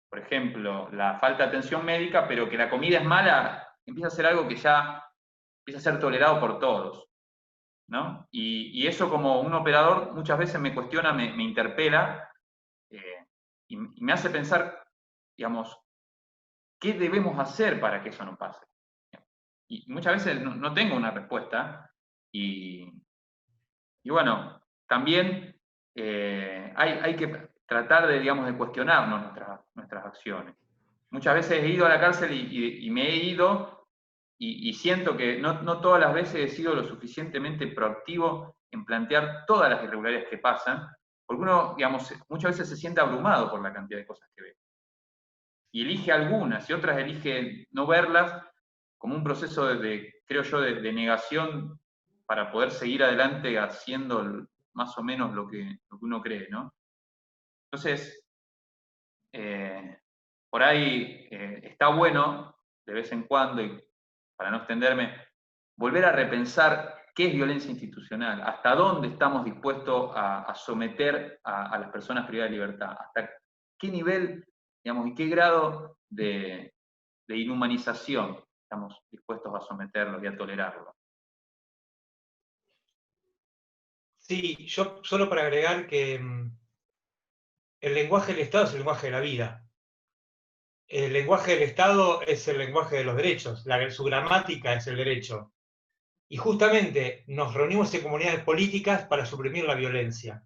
por ejemplo, la falta de atención médica, pero que la comida es mala, empieza a ser algo que ya empieza a ser tolerado por todos, ¿no? Y eso, como un operador, muchas veces me cuestiona, me interpela, y me hace pensar, digamos, ¿qué debemos hacer para que eso no pase? Y muchas veces no tengo una respuesta, y bueno, también hay que tratar de, digamos, de cuestionarnos nuestras acciones. Muchas veces he ido a la cárcel y me he ido y siento que no todas las veces he sido lo suficientemente proactivo en plantear todas las irregularidades que pasan, porque uno, digamos, muchas veces se siente abrumado por la cantidad de cosas que ve. Y elige algunas y otras elige no verlas, como un proceso creo yo, de negación para poder seguir adelante haciendo más o menos lo que uno cree, ¿no? Entonces, por ahí está bueno, de vez en cuando, y para no extenderme, volver a repensar qué es violencia institucional, hasta dónde estamos dispuestos a someter a las personas privadas de libertad, hasta qué nivel, digamos, y qué grado de inhumanización estamos dispuestos a someterlos y a tolerarlos. Sí, yo solo para agregar que el lenguaje del Estado es el lenguaje de la vida. El lenguaje del Estado es el lenguaje de los derechos, su gramática es el derecho. Y justamente nos reunimos en comunidades políticas para suprimir la violencia.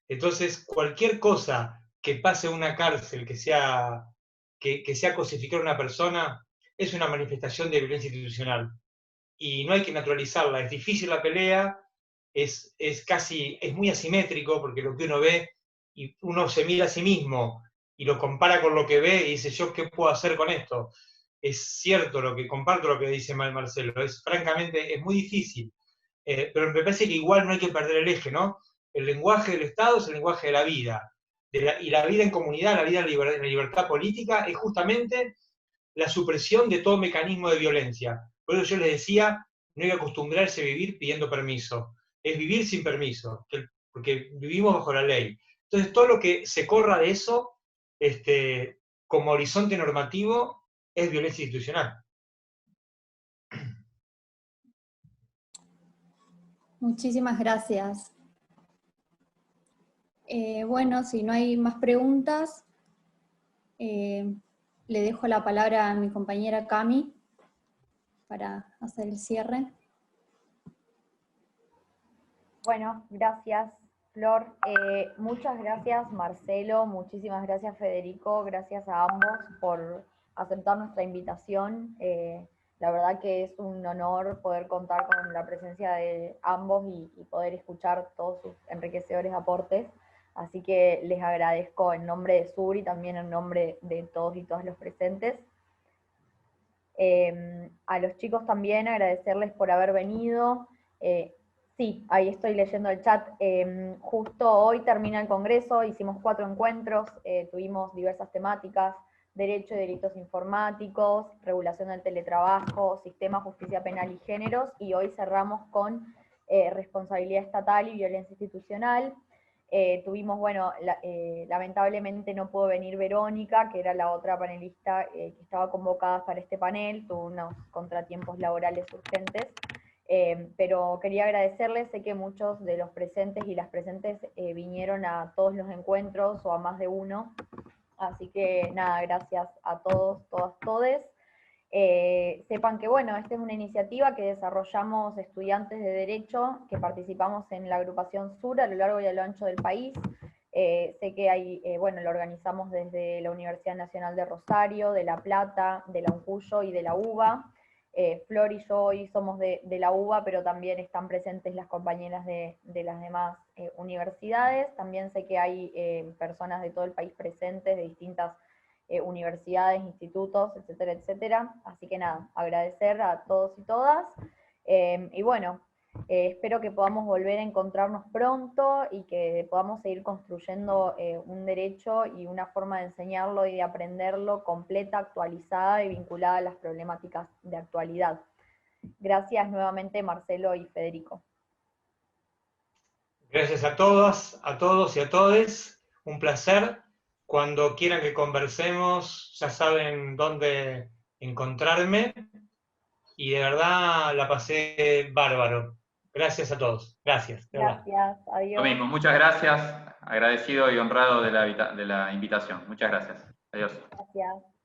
Entonces, cualquier cosa que pase en una cárcel, que sea cosificar a una persona, es una manifestación de violencia institucional. Y no hay que naturalizarla. Es difícil la pelea, es muy asimétrico, porque lo que uno ve, y uno se mira a sí mismo y lo compara con lo que ve y dice, ¿yo qué puedo hacer con esto? Es cierto, comparto lo que dice Marcelo, francamente, es muy difícil. Pero me parece que igual no hay que perder el eje, ¿no? El lenguaje del Estado es el lenguaje de la vida. Y la vida en comunidad, la vida en la libertad política, es justamente la supresión de todo mecanismo de violencia. Por eso yo les decía, no hay que acostumbrarse a vivir pidiendo permiso. Es vivir sin permiso, porque vivimos bajo la ley. Entonces, todo lo que se corra de eso, como horizonte normativo, es violencia institucional. Muchísimas gracias. Bueno, si no hay más preguntas, le dejo la palabra a mi compañera Cami para hacer el cierre. Bueno, gracias, Flor. Muchas gracias, Marcelo. Muchísimas gracias, Federico. Gracias a ambos por aceptar nuestra invitación. La verdad que es un honor poder contar con la presencia de ambos y poder escuchar todos sus enriquecedores aportes. Así que les agradezco en nombre de Sur y también en nombre de todos y todas los presentes. A los chicos también agradecerles por haber venido. Sí, ahí estoy leyendo el chat. Justo hoy termina el congreso, hicimos 4 encuentros, tuvimos diversas temáticas: derecho y delitos informáticos, regulación del teletrabajo, sistema, justicia penal y géneros, y hoy cerramos con responsabilidad estatal y violencia institucional. Tuvimos, bueno, lamentablemente no pudo venir Verónica, que era la otra panelista que estaba convocada para este panel, tuvo unos contratiempos laborales urgentes, pero quería agradecerles. Sé que muchos de los presentes y las presentes vinieron a todos los encuentros o a más de uno, así que nada, gracias a todos, todas, todes. Sepan que, bueno, esta es una iniciativa que desarrollamos estudiantes de Derecho que participamos en la agrupación Sur a lo largo y a lo ancho del país. Sé que hay, bueno, lo organizamos desde la Universidad Nacional de Rosario, de La Plata, de la UNCUYO y de la UBA. Flor y yo hoy somos de la UBA, pero también están presentes las compañeras de las demás universidades. También sé que hay personas de todo el país presentes, de distintas universidades, institutos, etcétera, etcétera. Así que nada, agradecer a todos y todas. Y bueno, espero que podamos volver a encontrarnos pronto y que podamos seguir construyendo un derecho y una forma de enseñarlo y de aprenderlo completa, actualizada y vinculada a las problemáticas de actualidad. Gracias nuevamente, Marcelo y Federico. Gracias a todas, a todos y a todes. Un placer. Cuando quieran que conversemos, ya saben dónde encontrarme. Y de verdad la pasé bárbaro. Gracias a todos. Gracias. De verdad. Gracias, adiós. Lo mismo, muchas gracias. Agradecido y honrado de la invitación. Muchas gracias. Adiós. Gracias.